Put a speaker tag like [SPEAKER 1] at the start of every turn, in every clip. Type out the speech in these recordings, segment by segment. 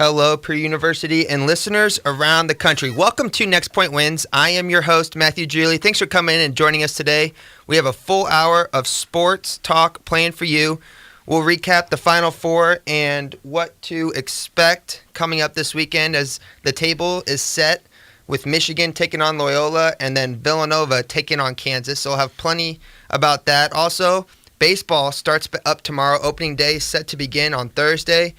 [SPEAKER 1] Hello, Purdue University and listeners around the country. Welcome to Next Point Wins. I am your host, Matthew Julie. Thanks for coming in and joining us today. We have a full hour of sports talk planned for you. We'll recap the Final Four and what to expect coming up this weekend as the table is set with Michigan taking on Loyola and then Villanova taking on Kansas. So we'll have plenty about that. Also, baseball starts up tomorrow. Opening day set to begin on Thursday.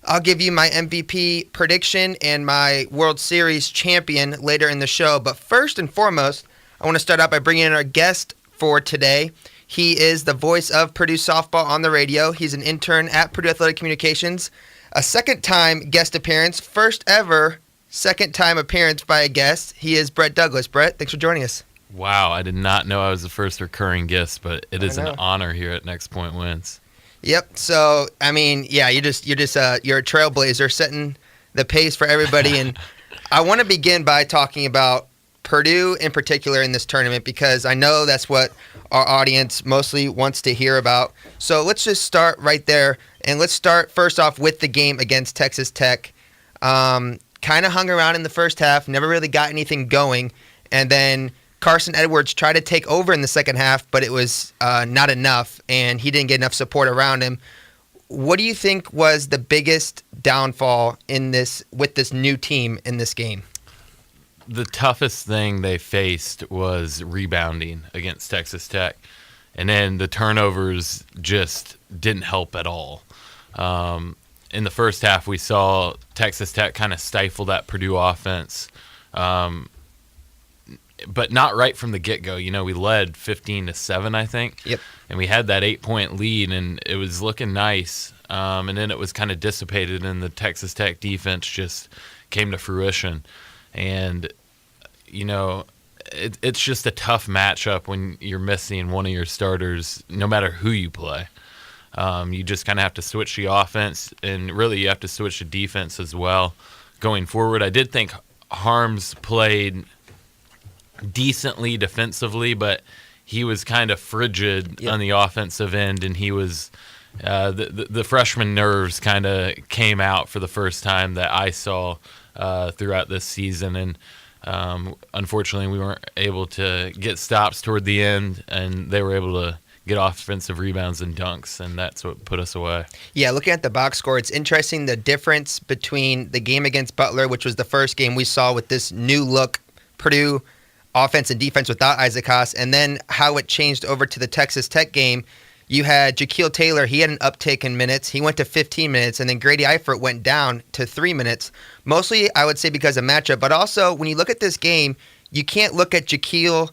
[SPEAKER 1] I'll give you my MVP prediction and my World Series champion later in the show. But first and foremost, I want to start out by bringing in our guest for today. He is the voice of Purdue softball on the radio. He's an intern at Purdue Athletic Communications. A second-time guest appearance, first ever second-time appearance by a guest. He is Brett Douglas. Brett, thanks for joining us.
[SPEAKER 2] Wow, I did not know I was the first recurring guest, but it is an honor here at Next Point Wins.
[SPEAKER 1] Yep. So, I mean, yeah, you're a trailblazer, setting the pace for everybody. And I want to begin by talking about Purdue in particular in this tournament because I know that's what our audience mostly wants to hear about. So let's just start right there, and let's start first off with the game against Texas Tech. Kind of hung around in the first half, never really got anything going, and then Carson Edwards tried to take over in the second half, but it was not enough, and he didn't get enough support around him. What do you think was the biggest downfall with this new team in this game?
[SPEAKER 2] The toughest thing they faced was rebounding against Texas Tech, and then the turnovers just didn't help at all. In the first half, we saw Texas Tech kind of stifle that Purdue offense, but not right from the get-go. You know, we led 15-7, I think.
[SPEAKER 1] Yep.
[SPEAKER 2] And we had that 8-point lead, and it was looking nice. And then it was kind of dissipated, and the Texas Tech defense just came to fruition. And, you know, it's just a tough matchup when you're missing one of your starters, no matter who you play. You just kind of have to switch the offense, and really you have to switch the defense as well going forward. I did think Harms played decently defensively, but he was kind of frigid on the offensive end, and he was the freshman nerves kind of came out for the first time that I saw throughout this season, and unfortunately we weren't able to get stops toward the end, and they were able to get offensive rebounds and dunks, and that's what put us away. Yeah,
[SPEAKER 1] looking at the box score, it's interesting the difference between the game against Butler, which was the first game we saw with this new look Purdue offense and defense without Isaac Haas, and then how it changed over to the Texas Tech game. You had Jaquil Taylor, he had an uptick in minutes. He went to 15 minutes, and then Grady Eifert went down to 3 minutes. Mostly, I would say, because of matchup, but also when you look at this game, you can't look at Jaquil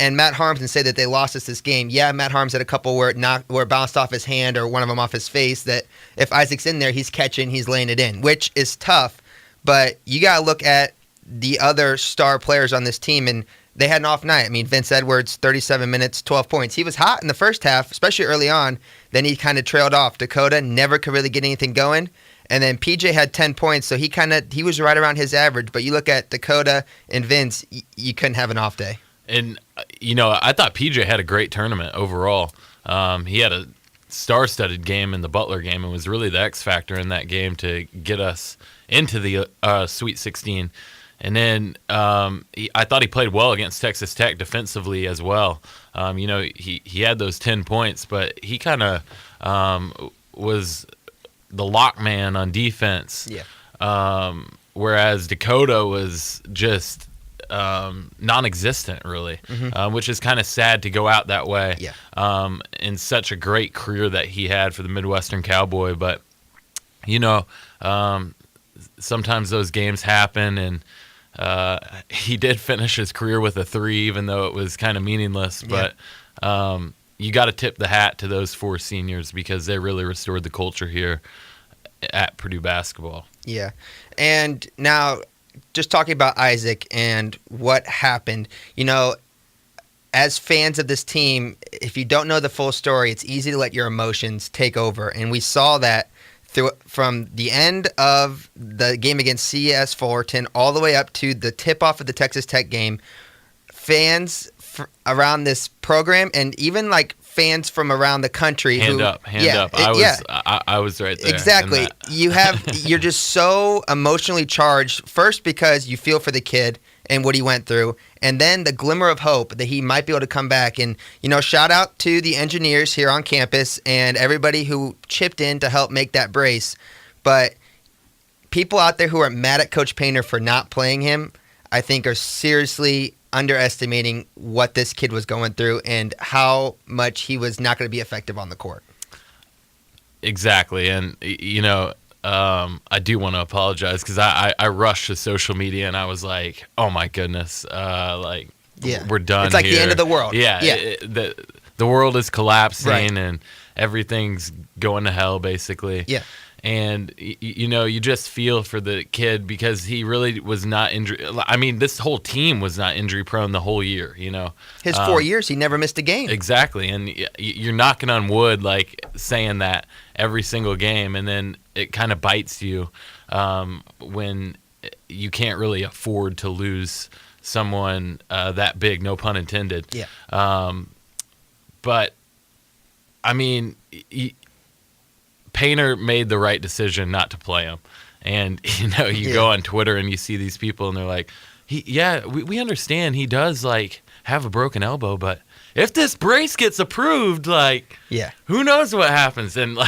[SPEAKER 1] and Matt Harms and say that they lost us this game. Yeah, Matt Harms had a couple where it bounced off his hand or one of them off his face that if Isaac's in there, he's catching, he's laying it in, which is tough. But you got to look at the other star players on this team, and they had an off night. I mean, Vince Edwards, 37 minutes, 12 points. He was hot in the first half, especially early on. Then he kind of trailed off. Dakota never could really get anything going. And then PJ had 10 points, so he was right around his average. But you look at Dakota and Vince, you couldn't have an off day.
[SPEAKER 2] And, you know, I thought PJ had a great tournament overall. He had a star-studded game in the Butler game and was really the X factor in that game to get us into the Sweet 16. And then I thought he played well against Texas Tech defensively as well. You know, he had those 10 points, but he kind of was the lock man on defense.
[SPEAKER 1] Yeah.
[SPEAKER 2] Whereas Dakota was just non-existent, really, which is kind of sad to go out that way.
[SPEAKER 1] Yeah.
[SPEAKER 2] In such a great career that he had for the Midwestern Cowboy. But, you know, sometimes those games happen, and he did finish his career with a 3, even though it was kind of meaningless. But you got to tip the hat to those 4 seniors because they really restored the culture here at Purdue basketball.
[SPEAKER 1] Yeah. And now, just talking about Isaac and what happened, you know, as fans of this team, if you don't know the full story, it's easy to let your emotions take over. And we saw that from the end of the game against CS Fullerton all the way up to the tip-off of the Texas Tech game. Fans around this program and even like fans from around the country.
[SPEAKER 2] Hand up. I was right there.
[SPEAKER 1] Exactly. You're just so emotionally charged. First, because you feel for the kid and what he went through, and then the glimmer of hope that he might be able to come back. And shout out to the engineers here on campus and everybody who chipped in to help make that brace. But people out there who are mad at Coach Painter for not playing him, I think, are seriously underestimating what this kid was going through and how much he was not going to be effective on the court.
[SPEAKER 2] Exactly. And, I do want to apologize because I rushed to social media and I was like, oh, my goodness, we're done.
[SPEAKER 1] It's like
[SPEAKER 2] here.
[SPEAKER 1] the end of the world.
[SPEAKER 2] Yeah. The world is collapsing
[SPEAKER 1] right.
[SPEAKER 2] and everything's going to hell, basically.
[SPEAKER 1] Yeah.
[SPEAKER 2] And, you just feel for the kid because he really was not injury. I mean, this whole team was not injury prone the whole year, His 4 years, he never missed a game. Exactly. And you're knocking on wood, like saying that every single game. And then it kind of bites you when you can't really afford to lose someone that big, no pun intended.
[SPEAKER 1] Yeah.
[SPEAKER 2] But, I mean, Painter made the right decision not to play him. And, you go on Twitter and you see these people and they're like, we understand he does, have a broken elbow, but if this brace gets approved, who knows what happens? And,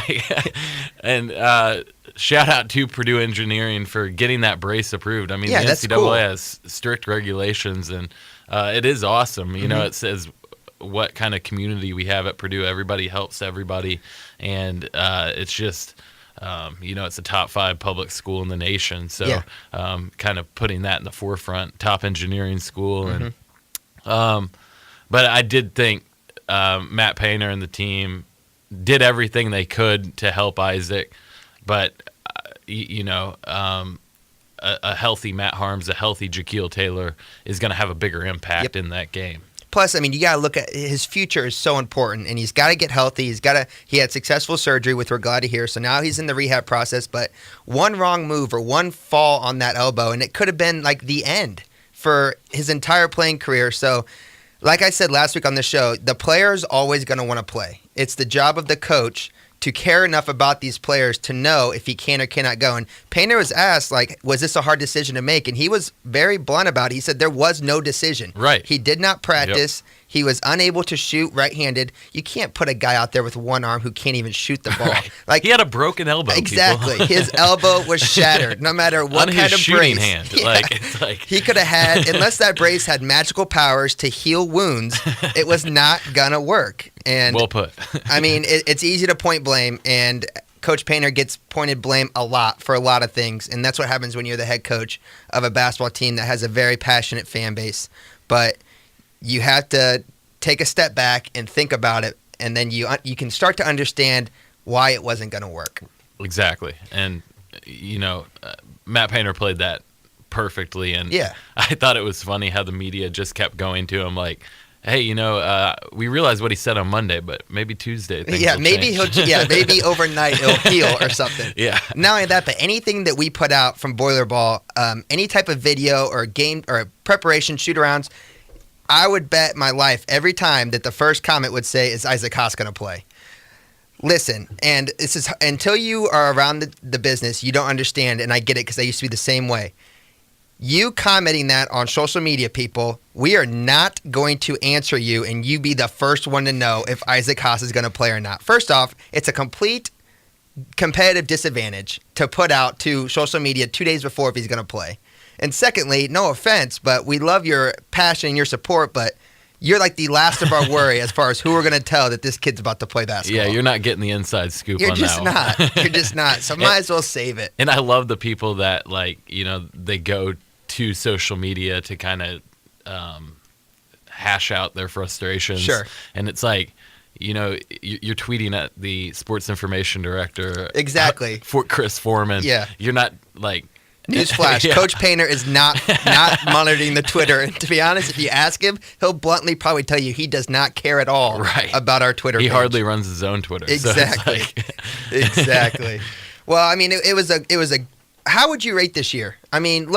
[SPEAKER 2] shout out to Purdue Engineering for getting that brace approved. I mean, the
[SPEAKER 1] that's
[SPEAKER 2] NCAA
[SPEAKER 1] cool.
[SPEAKER 2] has strict regulations, and it is awesome. It says what kind of community we have at Purdue. Everybody helps everybody, and it's just it's a top 5 public school in the nation. So kind of putting that in the forefront, top engineering school. And but I did think Matt Painter and the team did everything they could to help Isaac, but a healthy Matt Harms, a healthy Jaquil Taylor is going to have a bigger impact in that game.
[SPEAKER 1] Plus, I mean, you got to look at his future is so important, and he's got to get healthy. He had successful surgery, which we're glad to hear. So now he's in the rehab process. But one wrong move or one fall on that elbow, and it could have been the end for his entire playing career. So, like I said last week on the show, the player is always going to want to play. It's the job of the coach to care enough about these players to know if he can or cannot go. And Painter was asked, was this a hard decision to make? And he was very blunt about it. He said there was no decision.
[SPEAKER 2] Right.
[SPEAKER 1] He did not practice. Yep. He was unable to shoot right-handed. You can't put a guy out there with one arm who can't even shoot the ball.
[SPEAKER 2] Right. He had a broken elbow.
[SPEAKER 1] Exactly. His elbow was shattered, no matter what kind of brace.
[SPEAKER 2] Hand.
[SPEAKER 1] Yeah. He could have had, unless that brace had magical powers to heal wounds, it was not gonna work. And
[SPEAKER 2] well put.
[SPEAKER 1] I mean, it's easy to point blame, and Coach Painter gets pointed blame a lot for a lot of things, and that's what happens when you're the head coach of a basketball team that has a very passionate fan base. But you have to take a step back and think about it, and then you can start to understand why it wasn't going to work.
[SPEAKER 2] Exactly. And, Matt Painter played that perfectly, and I thought it was funny how the media just kept going to him hey, we realized what he said on Monday, but maybe Tuesday things will change.
[SPEAKER 1] Maybe overnight it'll heal or something.
[SPEAKER 2] Yeah.
[SPEAKER 1] Not only that, but anything that we put out from Boiler Ball, any type of video or game or preparation, shoot-arounds, I would bet my life every time that the first comment would say, is Isaac Haas going to play? Listen, and this is until you are around the business, you don't understand, and I get it because I used to be the same way. You commenting that on social media, people, we are not going to answer you and you be the first one to know if Isaac Haas is going to play or not. First off, it's a complete competitive disadvantage to put out to social media 2 days before if he's going to play. And secondly, no offense, but we love your passion and your support, but you're the last of our worry as far as who we're going to tell that this kid's about to play basketball.
[SPEAKER 2] Yeah, you're not getting the inside scoop on that one.
[SPEAKER 1] You're just not. You're just not. So might as well save it.
[SPEAKER 2] And I love the people that, they go to social media to kind of hash out their frustrations.
[SPEAKER 1] Sure.
[SPEAKER 2] And it's you're tweeting at the sports information director.
[SPEAKER 1] Exactly.
[SPEAKER 2] For Chris Foreman.
[SPEAKER 1] Yeah.
[SPEAKER 2] You're not
[SPEAKER 1] Newsflash, yeah. Coach Painter is not monitoring the Twitter. And to be honest, if you ask him, he'll bluntly probably tell you he does not care at all about our Twitter page.
[SPEAKER 2] He hardly runs his own Twitter.
[SPEAKER 1] Exactly.
[SPEAKER 2] So
[SPEAKER 1] Exactly. Well, I mean, it was a. How would you rate this year? I mean,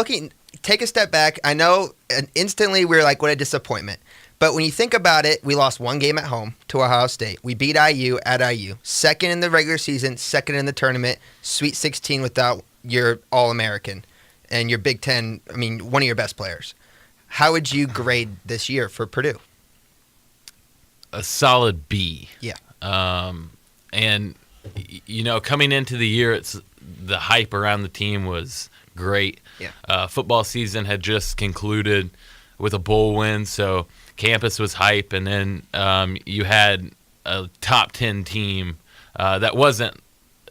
[SPEAKER 1] take a step back. I know instantly we're what a disappointment. But when you think about it, we lost one game at home to Ohio State. We beat IU at IU. Second in the regular season, second in the tournament, Sweet 16 without your All-American and your Big Ten, I mean, one of your best players. How would you grade this year for Purdue?
[SPEAKER 2] A solid B.
[SPEAKER 1] Yeah.
[SPEAKER 2] And, coming into the year, the hype around the team was great.
[SPEAKER 1] Yeah.
[SPEAKER 2] Football season had just concluded with a bowl win, so campus was hype, and then you had a top 10 team that wasn't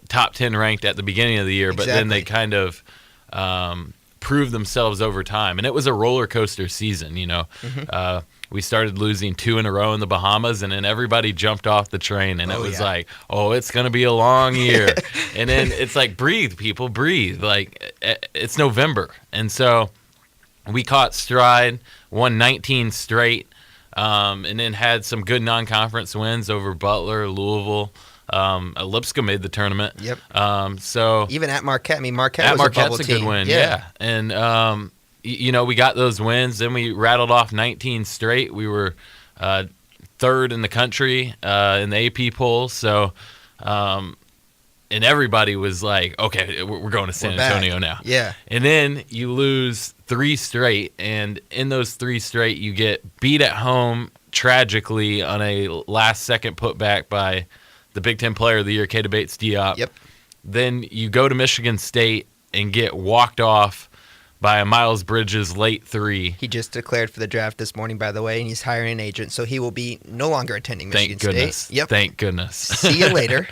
[SPEAKER 2] top 10 ranked at the beginning of the year, but then they kind of proved themselves over time, and it was a roller coaster season.
[SPEAKER 1] Mm-hmm.
[SPEAKER 2] We started losing 2 in a row in the Bahamas, and then everybody jumped off the train, and it was like, oh, it's going to be a long year. And then it's like, breathe, people, breathe. Like, it's November. And so we caught stride, won 19 straight, and then had some good non-conference wins over Butler, Louisville. Lipscomb made the tournament.
[SPEAKER 1] Yep.
[SPEAKER 2] So
[SPEAKER 1] even at Marquette, Marquette's a bubble team.
[SPEAKER 2] Good win. Yeah. And we got those wins. Then we rattled off 19 straight. We were third in the country in the AP polls. So, and everybody was like, okay, we're going to San Antonio now.
[SPEAKER 1] Yeah.
[SPEAKER 2] And then you lose 3 straight, and in those 3 straight, you get beat at home tragically on a last-second putback by the Big Ten Player of the Year, Keita Bates-Diop.
[SPEAKER 1] Yep.
[SPEAKER 2] Then you go to Michigan State and get walked off by a Miles Bridges late 3.
[SPEAKER 1] He just declared for the draft this morning, by the way, and he's hiring an agent, so he will be no longer attending Michigan
[SPEAKER 2] Thank goodness.
[SPEAKER 1] State. Yep.
[SPEAKER 2] Thank goodness.
[SPEAKER 1] See you later.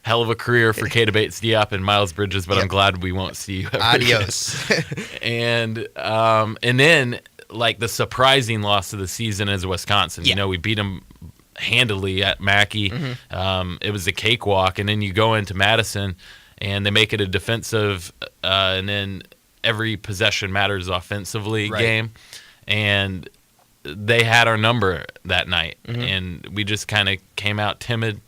[SPEAKER 2] Hell of a career for Keita Bates-Diop and Miles Bridges, but I'm glad we won't see you ever
[SPEAKER 1] Adios.
[SPEAKER 2] again. And then, like, the surprising loss of the season is Wisconsin.
[SPEAKER 1] Yeah.
[SPEAKER 2] We beat them handily at Mackey.
[SPEAKER 1] Mm-hmm.
[SPEAKER 2] It was a cakewalk. And then you go into Madison, and they make it a defensive, and then every possession matters offensively game. And they had our number that night.
[SPEAKER 1] Mm-hmm.
[SPEAKER 2] And we just kind of came out timid,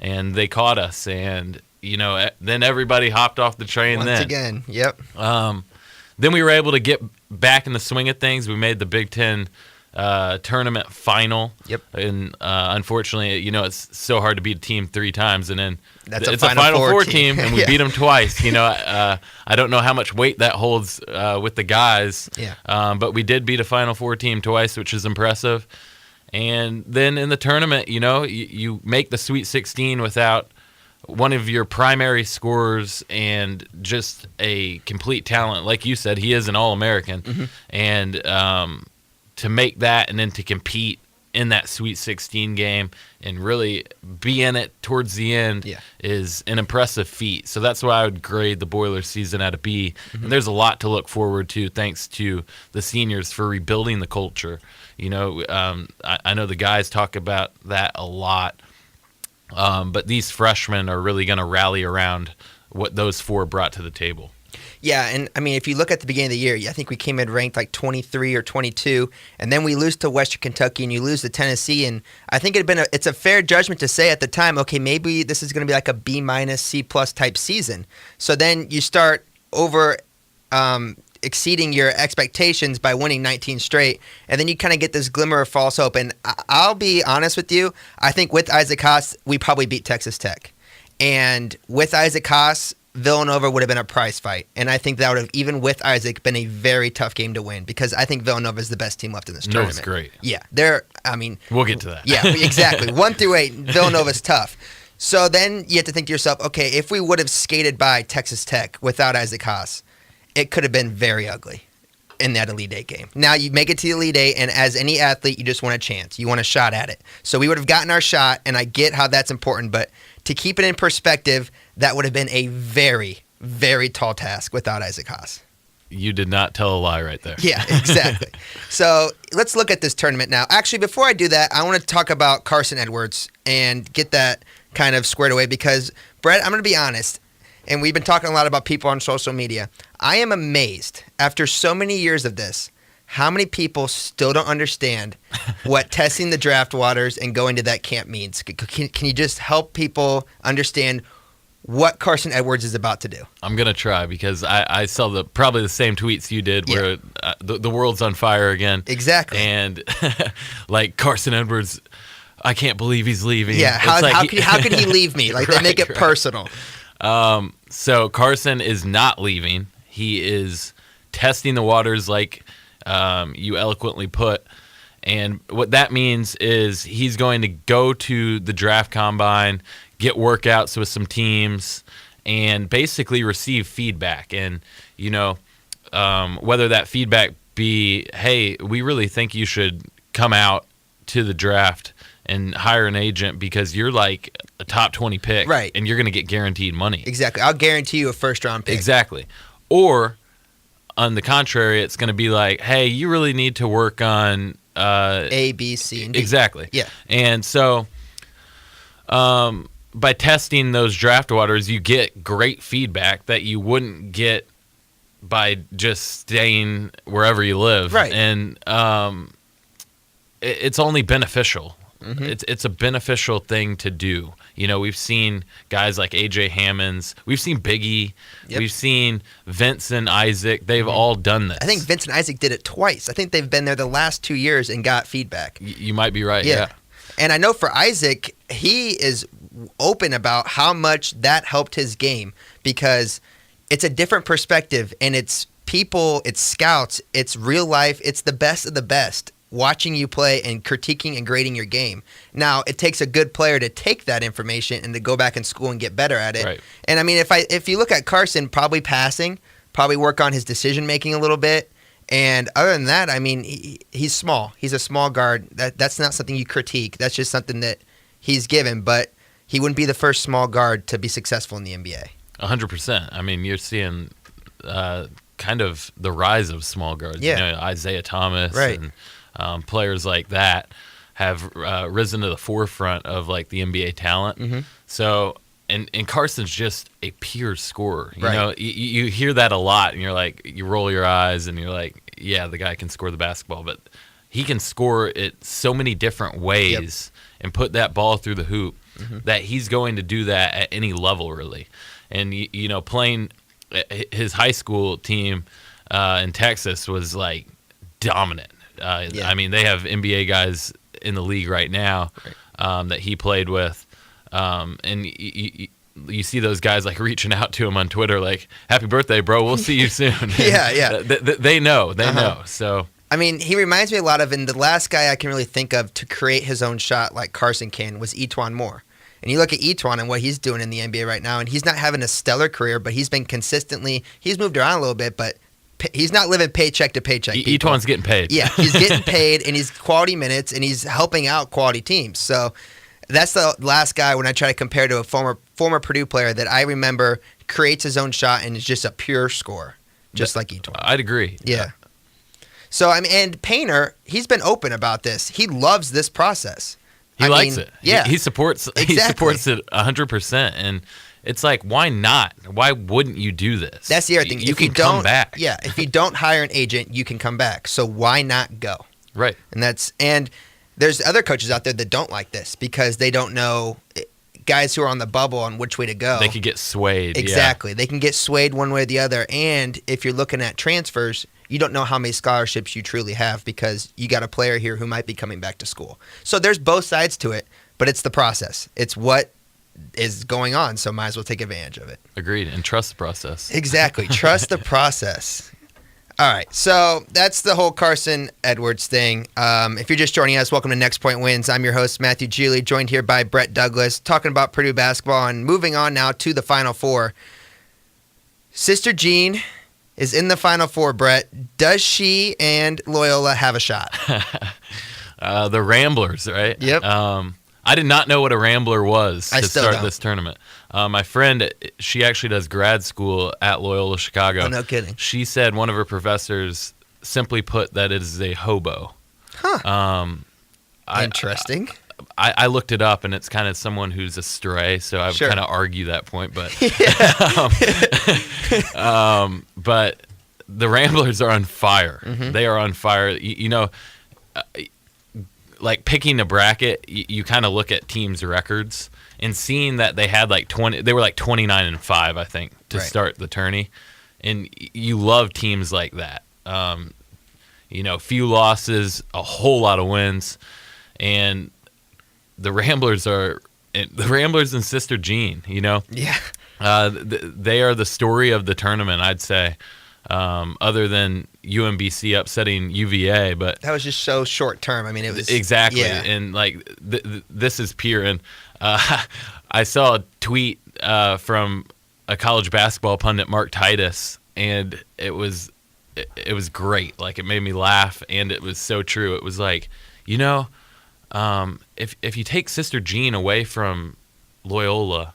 [SPEAKER 2] and they caught us. And, then everybody hopped off the train
[SPEAKER 1] Once again, yep.
[SPEAKER 2] Then we were able to get back in the swing of things. We made the Big Ten tournament final.
[SPEAKER 1] Yep.
[SPEAKER 2] And unfortunately, it's so hard to beat a team 3 times, and then
[SPEAKER 1] It's
[SPEAKER 2] a Final Four team, and we
[SPEAKER 1] Yeah.
[SPEAKER 2] beat them twice. I don't know how much weight that holds with the guys.
[SPEAKER 1] Yeah.
[SPEAKER 2] But we did beat a Final Four team twice, which is impressive. And then in the tournament, you make the Sweet 16 without one of your primary scorers and just a complete talent. Like you said, he is an All-American.
[SPEAKER 1] Mm-hmm.
[SPEAKER 2] And to make that and then to compete in that Sweet 16 game and really be in it towards the end is an impressive feat. So that's why I would grade the Boilers season at a B.
[SPEAKER 1] Mm-hmm.
[SPEAKER 2] And there's a lot to look forward to thanks to the seniors for rebuilding the culture. I know the guys talk about that a lot. But these freshmen are really going to rally around what those 4 brought to the table.
[SPEAKER 1] Yeah, and I mean, if you look at the beginning of the year, I think we came in ranked like 23 or 22, and then we lose to Western Kentucky, and you lose to Tennessee, and I think it's a fair judgment to say at the time, okay, maybe this is going to be like a B-, C+ type season. So then you start over exceeding your expectations by winning 19 straight, and then you kind of get this glimmer of false hope. And I'll be honest with you, I think with Isaac Haas, we probably beat Texas Tech. And with Isaac Haas, Villanova would have been a prize fight. And I think that would have, even with Isaac, been a very tough game to win because I think Villanova is the best team left in this tournament.
[SPEAKER 2] No, it's great.
[SPEAKER 1] Yeah.
[SPEAKER 2] We'll get to that.
[SPEAKER 1] Yeah, exactly. 1 through 8, Villanova's tough. So then you have to think to yourself, okay, if we would have skated by Texas Tech without Isaac Haas, it could have been very ugly in that Elite Eight game. Now you make it to the Elite Eight, and as any athlete, you just want a chance. You want a shot at it. So we would have gotten our shot, and I get how that's important, but to keep it in perspective, that would have been a very, very tall task without Isaac Haas.
[SPEAKER 2] You did not tell a lie right there.
[SPEAKER 1] Yeah, exactly. So let's look at this tournament now. Actually, before I do that, I want to talk about Carson Edwards and get that kind of squared away because, Brett, I'm going to be honest, and we've been talking a lot about people on social media. I am amazed, after so many years of this, how many people still don't understand what testing the draft waters and going to that camp means. Can you just help people understand what Carson Edwards is about to do.
[SPEAKER 2] I'm gonna try because I saw probably the same tweets you did where the world's on fire again.
[SPEAKER 1] Exactly.
[SPEAKER 2] And like Carson Edwards, I can't believe he's leaving.
[SPEAKER 1] Yeah, how could he leave me? Like they make it personal.
[SPEAKER 2] So Carson is not leaving. He is testing the waters, like you eloquently put. And what that means is he's going to go to the draft combine, get workouts with some teams, and basically receive feedback. And, whether that feedback be, hey, we really think you should come out to the draft and hire an agent because you're like a top 20 pick.
[SPEAKER 1] Right.
[SPEAKER 2] And you're going to get guaranteed money.
[SPEAKER 1] Exactly. I'll guarantee you a first-round pick.
[SPEAKER 2] Exactly. Or, on the contrary, it's going to be like, hey, you really need to work on
[SPEAKER 1] A, B, C, and D.
[SPEAKER 2] Exactly.
[SPEAKER 1] Yeah.
[SPEAKER 2] And so by testing those draft waters, you get great feedback that you wouldn't get by just staying wherever you live.
[SPEAKER 1] Right.
[SPEAKER 2] And it's only beneficial.
[SPEAKER 1] Mm-hmm.
[SPEAKER 2] It's a beneficial thing to do. We've seen guys like A.J. Hammonds. We've seen Biggie.
[SPEAKER 1] Yep.
[SPEAKER 2] We've seen Vince and Isaac. They've all done this.
[SPEAKER 1] I think Vince and Isaac did it twice. I think they've been there the last 2 years and got feedback.
[SPEAKER 2] You might be right, yeah.
[SPEAKER 1] And I know for Isaac, he is open about how much that helped his game because it's a different perspective and it's people, it's scouts, it's real life, it's the best of the best watching you play and critiquing and grading your game. Now, it takes a good player to take that information and to go back in school and get better at it.
[SPEAKER 2] Right.
[SPEAKER 1] And I mean, if you look at Carson, probably passing, probably work on his decision making a little bit. And other than that, I mean, he's small. He's a small guard. That's not something you critique. That's just something that he's given. But he wouldn't be the first small guard to be successful in the NBA.
[SPEAKER 2] 100%. I mean, you're seeing kind of the rise of small guards.
[SPEAKER 1] Yeah.
[SPEAKER 2] Isaiah Thomas
[SPEAKER 1] Right.
[SPEAKER 2] and players like that have risen to the forefront of like the NBA talent.
[SPEAKER 1] Mm-hmm.
[SPEAKER 2] So, and Carson's just a pure scorer.
[SPEAKER 1] Right.
[SPEAKER 2] You hear that a lot, and you're like, you roll your eyes, and you're like, yeah, the guy can score the basketball, but he can score it so many different ways and put that ball through the hoop that he's going to do that at any level, really. And playing his high school team in Texas was like dominant. I mean, they have NBA guys in the league right now that he played with. And you see those guys like reaching out to him on Twitter, like, "Happy birthday, bro! We'll see you soon."
[SPEAKER 1] Yeah.
[SPEAKER 2] They know. So
[SPEAKER 1] I mean, he reminds me a lot of, and the last guy I can really think of to create his own shot like Carson can was E'Twaun Moore. And you look at E'Twaun and what he's doing in the NBA right now, and he's not having a stellar career, but he's been he's moved around a little bit, but he's not living paycheck to paycheck.
[SPEAKER 2] E'Twaun's getting paid.
[SPEAKER 1] Yeah, he's getting paid, and he's quality minutes, and he's helping out quality teams. So that's the last guy when I try to compare to a former Purdue player that I remember creates his own shot and is just a pure scorer, just like E'Twaun.
[SPEAKER 2] I'd agree.
[SPEAKER 1] Yeah. So, I mean, and Painter, he's been open about this. He loves this process.
[SPEAKER 2] He likes it.
[SPEAKER 1] Yeah.
[SPEAKER 2] He supports
[SPEAKER 1] Exactly.
[SPEAKER 2] He supports it 100%. And it's like, why not? Why wouldn't you do this?
[SPEAKER 1] That's the other thing.
[SPEAKER 2] You can come back.
[SPEAKER 1] Yeah, if you don't hire an agent, you can come back. So why not go?
[SPEAKER 2] Right.
[SPEAKER 1] And there's other coaches out there that don't like this because they don't know guys who are on the bubble on which way to go.
[SPEAKER 2] They could get swayed.
[SPEAKER 1] Exactly.
[SPEAKER 2] Yeah.
[SPEAKER 1] They can get swayed one way or the other. And if you're looking at transfers, you don't know how many scholarships you truly have because you got a player here who might be coming back to school. So there's both sides to it, but it's the process. It's what is going on, so might as well take advantage of it.
[SPEAKER 2] Agreed. And trust the process.
[SPEAKER 1] Exactly. Trust the process. All right. So that's the whole Carson Edwards thing. If you're just joining us, welcome to Next Point Wins. I'm your host, Matthew Geely, joined here by Brett Douglas, talking about Purdue basketball and moving on now to the Final Four. Sister Jean is in the Final Four, Brett. Does she and Loyola have a shot?
[SPEAKER 2] The Ramblers, right?
[SPEAKER 1] Yep.
[SPEAKER 2] I did not know what a Rambler was
[SPEAKER 1] I
[SPEAKER 2] to
[SPEAKER 1] still
[SPEAKER 2] start
[SPEAKER 1] don't.
[SPEAKER 2] this tournament. My friend, she actually does grad school at Loyola Chicago.
[SPEAKER 1] Oh, no kidding.
[SPEAKER 2] She said one of her professors simply put that it is a hobo.
[SPEAKER 1] Huh. Interesting.
[SPEAKER 2] I looked it up, and it's kind of someone who's a stray, so I would kind of argue that point. But, but the Ramblers are on fire.
[SPEAKER 1] Mm-hmm.
[SPEAKER 2] They are on fire. Like picking a bracket, you kind of look at teams' records, and seeing that they had like 20, they were like 29-5, I think, to start the tourney, and you love teams like that. Few losses, a whole lot of wins, and the Ramblers and Sister Jean.
[SPEAKER 1] Yeah.
[SPEAKER 2] They are the story of the tournament, I'd say. Other than UMBC upsetting UVA, but
[SPEAKER 1] that was just so short term. I mean, it was
[SPEAKER 2] exactly,
[SPEAKER 1] yeah.
[SPEAKER 2] And like this is pure. And I saw a tweet from a college basketball pundit, Mark Titus, and it was great. Like, it made me laugh, and it was so true. It was like, if you take Sister Jean away from Loyola,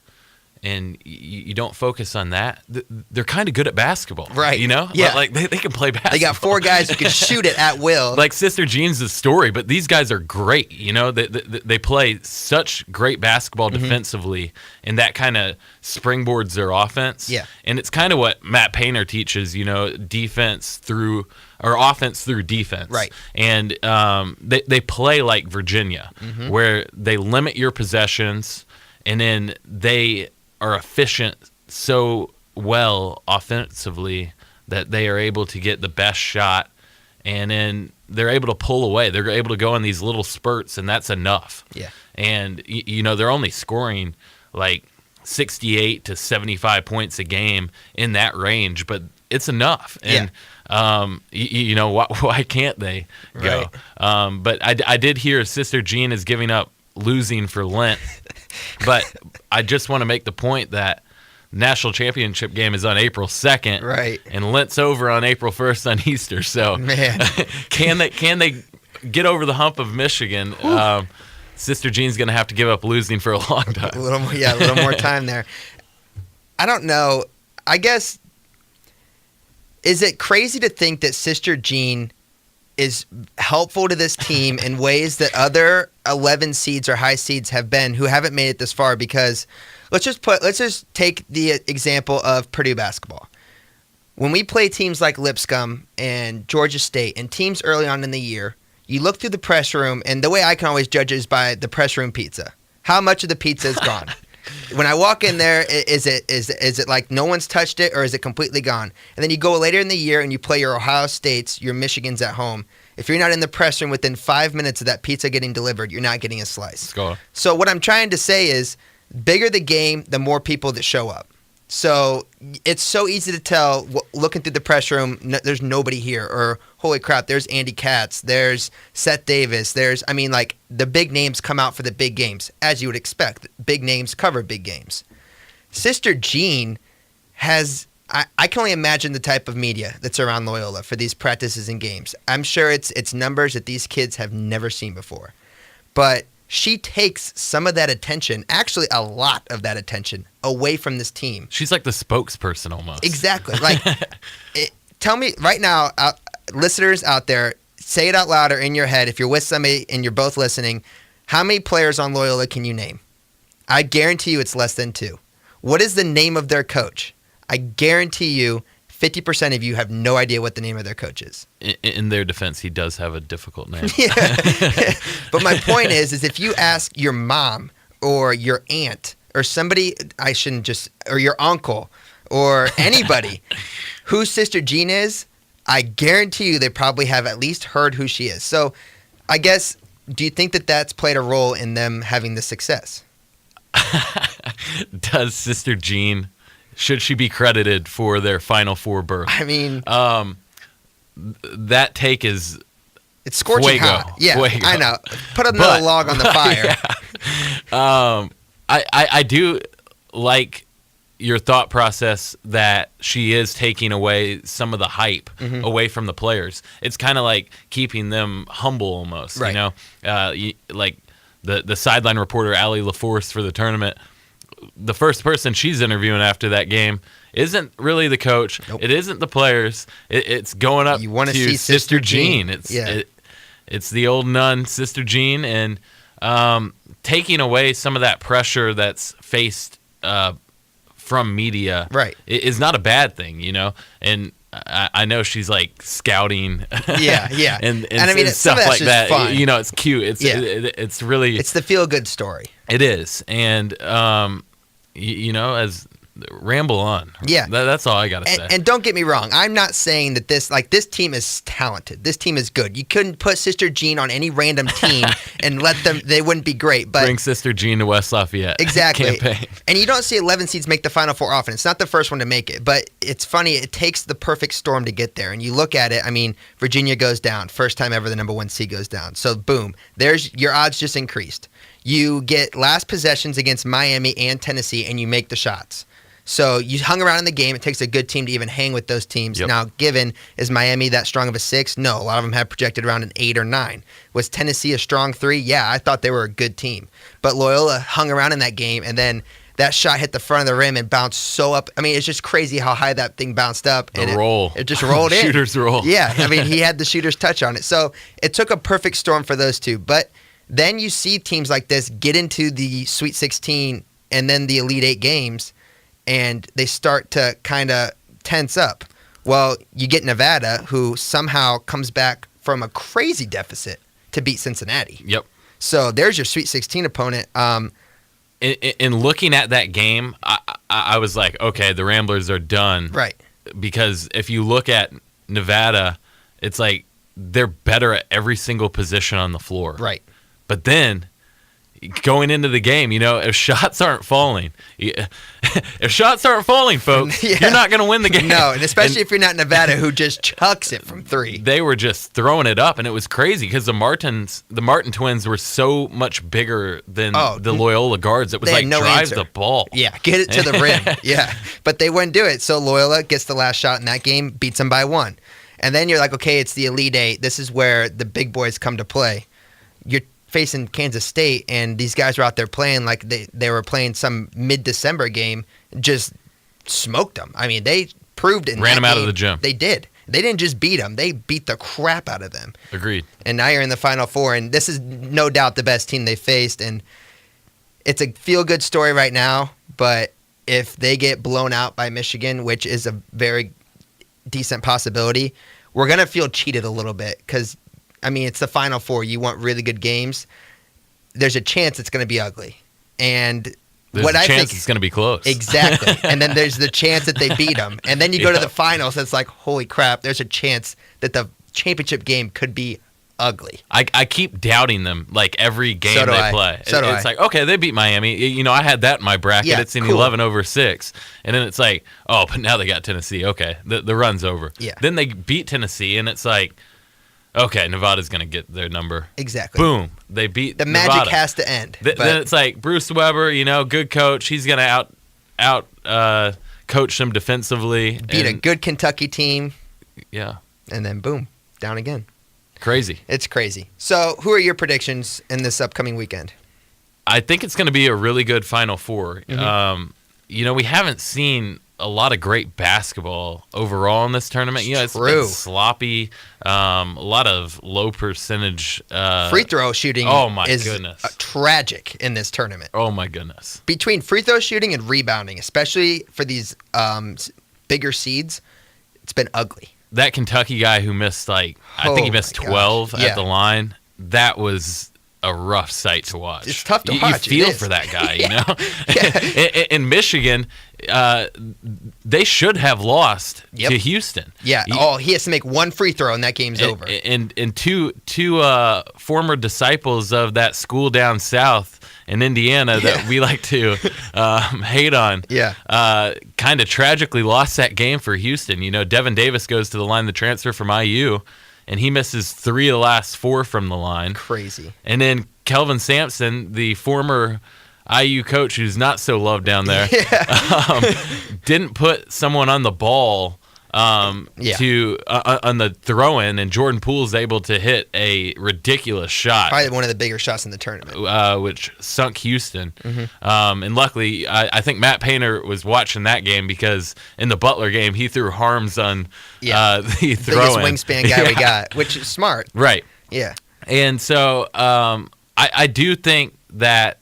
[SPEAKER 2] and you don't focus on that, they're kind of good at basketball.
[SPEAKER 1] Right.
[SPEAKER 2] Yeah. Like, they can play basketball.
[SPEAKER 1] They got 4 guys who can shoot it at will.
[SPEAKER 2] Like, Sister Jean's the story, but these guys are great. They play such great basketball defensively, and that kind of springboards their offense.
[SPEAKER 1] Yeah.
[SPEAKER 2] And it's kind of what Matt Painter teaches, defense through or offense through defense.
[SPEAKER 1] Right.
[SPEAKER 2] And they play like Virginia, where they limit your possessions, and then they are efficient so well offensively that they are able to get the best shot, and then they're able to pull away. They're able to go in these little spurts, and that's enough.
[SPEAKER 1] Yeah.
[SPEAKER 2] And they're only scoring like 68 to 75 points a game in that range, but it's enough. And why can't they go?
[SPEAKER 1] Right.
[SPEAKER 2] But I did hear Sister Jean is giving up losing for Lent. But I just want to make the point that national championship game is on April 2nd,
[SPEAKER 1] right?
[SPEAKER 2] And Lent's over on April 1st on Easter. So,
[SPEAKER 1] man,
[SPEAKER 2] can they get over the hump of Michigan? Sister Jean's going to have to give up losing for a long time.
[SPEAKER 1] A little more time there. I don't know. I guess, is it crazy to think that Sister Jean is helpful to this team in ways that other 11 seeds or high seeds have been who haven't made it this far? Because let's just take the example of Purdue basketball. When we play teams like Lipscomb and Georgia State and teams early on in the year, you look through the press room, and the way I can always judge it is by the press room pizza. How much of the pizza is gone? When I walk in there, is it like no one's touched it, or is it completely gone? And then you go later in the year and you play your Ohio States, your Michigans at home. If you're not in the press room within 5 minutes of that pizza getting delivered, you're not getting a slice.
[SPEAKER 2] Let's go.
[SPEAKER 1] So what I'm trying to say is, bigger the game, the more people that show up. So it's so easy to tell, looking through the press room, there's nobody here. Or, holy crap, there's Andy Katz, there's Seth Davis, the big names come out for the big games, as you would expect. Big names cover big games. Sister Jean has, I can only imagine the type of media that's around Loyola for these practices and games. I'm sure it's numbers that these kids have never seen before. But she takes some of that attention, actually a lot of that attention, away from this team.
[SPEAKER 2] She's like the spokesperson almost.
[SPEAKER 1] Exactly. Tell me right now, listeners out there, say it out loud or in your head. If you're with somebody and you're both listening, how many players on Loyola can you name? I guarantee you it's less than 2. What is the name of their coach? I guarantee you 50% of you have no idea what the name of their coach is.
[SPEAKER 2] In their defense, he does have a difficult name.
[SPEAKER 1] Yeah. But my point is if you ask your mom or your aunt or somebody, or your uncle or anybody who Sister Jean is, I guarantee you they probably have at least heard who she is. So I guess, do you think that that's played a role in them having the success?
[SPEAKER 2] Does Sister Jean, should she be credited for their Final Four berth?
[SPEAKER 1] I mean,
[SPEAKER 2] that take is,
[SPEAKER 1] it's scorching
[SPEAKER 2] fuego.
[SPEAKER 1] hot. Yeah,
[SPEAKER 2] Fuego.
[SPEAKER 1] I know. Put another log on the fire.
[SPEAKER 2] Yeah. I do like your thought process that she is taking away some of the hype away from the players. It's kind of like keeping them humble almost,
[SPEAKER 1] right.
[SPEAKER 2] Like the sideline reporter, Allie LaForce, for the tournament, the first person she's interviewing after that game isn't really the coach.
[SPEAKER 1] Nope.
[SPEAKER 2] It isn't the players. It's going up to
[SPEAKER 1] see
[SPEAKER 2] Sister Jean.
[SPEAKER 1] It's
[SPEAKER 2] It's the old nun, Sister Jean, and taking away some of that pressure that's faced from media,
[SPEAKER 1] right,
[SPEAKER 2] is not a bad thing, And I know she's like scouting,
[SPEAKER 1] Yeah.
[SPEAKER 2] and
[SPEAKER 1] I mean,
[SPEAKER 2] and
[SPEAKER 1] some
[SPEAKER 2] stuff
[SPEAKER 1] of that's
[SPEAKER 2] like
[SPEAKER 1] just
[SPEAKER 2] that.
[SPEAKER 1] fun.
[SPEAKER 2] You know, it's cute. It's really
[SPEAKER 1] It's the feel good story.
[SPEAKER 2] it is, and you know, as ramble on.
[SPEAKER 1] Yeah.
[SPEAKER 2] That's all I gotta say.
[SPEAKER 1] And don't get me wrong, I'm not saying that this team is talented. This team is good. You couldn't put Sister Jean on any random team and let them. They wouldn't be great. But
[SPEAKER 2] Bring Sister Jean to West Lafayette.
[SPEAKER 1] Exactly.
[SPEAKER 2] Campaign.
[SPEAKER 1] And you don't see 11 seeds make the Final Four often. It's not the first one to make it, but it's funny. It takes the perfect storm to get there. And you look at it. I mean, Virginia goes down. First time ever the number 1 seed goes down. So boom, there's your odds just increased. You get last possessions against Miami and Tennessee, and you make the shots. So you hung around in the game. It takes a good team to even hang with those teams.
[SPEAKER 2] Yep.
[SPEAKER 1] Now, is Miami that strong of a 6? No, a lot of them have projected around an 8 or 9. Was Tennessee a strong 3? Yeah, I thought they were a good team. But Loyola hung around in that game, and then that shot hit the front of the rim and bounced so up. I mean, it's just crazy how high that thing bounced up.
[SPEAKER 2] The roll.
[SPEAKER 1] It just rolled in.
[SPEAKER 2] Shooter's roll.
[SPEAKER 1] Yeah, I mean, he had the shooter's touch on it. So it took a perfect storm for those two. But then you see teams like this get into the Sweet 16 and then the Elite 8 games, and they start to kind of tense up. Well, you get Nevada, who somehow comes back from a crazy deficit to beat Cincinnati.
[SPEAKER 2] Yep.
[SPEAKER 1] So there's your Sweet 16 opponent.
[SPEAKER 2] In looking at that game, I was like, okay, the Ramblers are done.
[SPEAKER 1] Right.
[SPEAKER 2] Because if you look at Nevada, it's like they're better at every single position on the floor.
[SPEAKER 1] Right.
[SPEAKER 2] But then going into the game, you know, if shots aren't falling, folks,
[SPEAKER 1] Yeah.
[SPEAKER 2] you're not going to win the game.
[SPEAKER 1] No, and especially if you're not Nevada, who just chucks it from 3.
[SPEAKER 2] They were just throwing it up, and it was crazy because the Martin twins were so much bigger than the Loyola guards. It was
[SPEAKER 1] They had
[SPEAKER 2] like
[SPEAKER 1] no
[SPEAKER 2] drive
[SPEAKER 1] answer.
[SPEAKER 2] the ball.
[SPEAKER 1] Yeah, get it to the rim. Yeah, but they wouldn't do it. So Loyola gets the last shot in that game, beats them by 1. And then you're like, okay, it's the Elite 8. This is where the big boys come to play. You're facing Kansas State, and these guys were out there playing like they were playing some mid-December game, just smoked them. I mean, they proved it.
[SPEAKER 2] Ran them out of the gym.
[SPEAKER 1] They did. They didn't just beat them. They beat the crap out of them.
[SPEAKER 2] Agreed.
[SPEAKER 1] And now you're in the Final Four, and this is no doubt the best team they faced. And it's a feel-good story right now, but if they get blown out by Michigan, which is a very decent possibility, we're going to feel cheated a little bit because, I mean, it's the Final Four. You want really good games. There's a chance it's going to be ugly. And
[SPEAKER 2] there's
[SPEAKER 1] what
[SPEAKER 2] a
[SPEAKER 1] I
[SPEAKER 2] chance
[SPEAKER 1] think
[SPEAKER 2] it's going to be close.
[SPEAKER 1] Exactly. And then there's the chance that they beat them. And then you go to the finals. It's like, holy crap, there's a chance that the championship game could be ugly.
[SPEAKER 2] I keep doubting them like every game
[SPEAKER 1] So do
[SPEAKER 2] they
[SPEAKER 1] I.
[SPEAKER 2] play.
[SPEAKER 1] So do
[SPEAKER 2] It's
[SPEAKER 1] I.
[SPEAKER 2] like, okay, they beat Miami. You know, I had that in my bracket.
[SPEAKER 1] Yeah,
[SPEAKER 2] It's an
[SPEAKER 1] cool.
[SPEAKER 2] 11/6. And then it's like, oh, but now they got Tennessee. Okay, the run's over.
[SPEAKER 1] Yeah.
[SPEAKER 2] Then they beat Tennessee, and it's like, okay, Nevada's going to get their number.
[SPEAKER 1] Exactly.
[SPEAKER 2] Boom. They beat
[SPEAKER 1] The
[SPEAKER 2] Nevada.
[SPEAKER 1] magic has to end.
[SPEAKER 2] Then it's like Bruce Weber, you know, good coach. He's going to out coach them defensively.
[SPEAKER 1] beat a good Kentucky team,
[SPEAKER 2] Yeah.
[SPEAKER 1] and then boom, down again.
[SPEAKER 2] Crazy.
[SPEAKER 1] It's crazy. So who are your predictions in this upcoming weekend?
[SPEAKER 2] I think it's going to be a really good Final Four.
[SPEAKER 1] Mm-hmm.
[SPEAKER 2] You know, we haven't seen a lot of great basketball overall in this tournament. You know, it's
[SPEAKER 1] True.
[SPEAKER 2] been sloppy. A lot of low percentage.
[SPEAKER 1] Free throw shooting
[SPEAKER 2] oh my
[SPEAKER 1] is
[SPEAKER 2] goodness.
[SPEAKER 1] Tragic in this tournament.
[SPEAKER 2] Oh my goodness.
[SPEAKER 1] Between free throw shooting and rebounding, especially for these bigger seeds, it's been ugly.
[SPEAKER 2] That Kentucky guy who missed I think he
[SPEAKER 1] Oh
[SPEAKER 2] missed
[SPEAKER 1] my
[SPEAKER 2] 12
[SPEAKER 1] gosh.
[SPEAKER 2] at
[SPEAKER 1] Yeah.
[SPEAKER 2] the line. That was a rough sight to watch.
[SPEAKER 1] It's tough to
[SPEAKER 2] You
[SPEAKER 1] watch. It
[SPEAKER 2] feel
[SPEAKER 1] is.
[SPEAKER 2] for that guy,
[SPEAKER 1] Yeah.
[SPEAKER 2] you know.
[SPEAKER 1] Yeah.
[SPEAKER 2] In Michigan, they should have lost
[SPEAKER 1] Yep.
[SPEAKER 2] to Houston.
[SPEAKER 1] Yeah. He has to make one free throw and that game's over.
[SPEAKER 2] And two former disciples of that school down south in Indiana that we like to hate on.
[SPEAKER 1] Yeah.
[SPEAKER 2] Kind of tragically lost that game for Houston. You know, Devin Davis goes to the line, the transfer from IU, and he misses 3 of the last 4 from the line.
[SPEAKER 1] Crazy.
[SPEAKER 2] And then Kelvin Sampson, the former IU coach who's not so loved down there, didn't put someone on the ball to on the throw-in, and Jordan Poole's able to hit a ridiculous shot.
[SPEAKER 1] Probably one of the bigger shots in the tournament.
[SPEAKER 2] Which sunk Houston.
[SPEAKER 1] Mm-hmm.
[SPEAKER 2] And luckily, I think Matt Painter was watching that game because in the Butler game, he threw harms on the
[SPEAKER 1] Biggest
[SPEAKER 2] throw-in.
[SPEAKER 1] wingspan guy we got, which is smart.
[SPEAKER 2] Right.
[SPEAKER 1] Yeah.
[SPEAKER 2] And so I do think that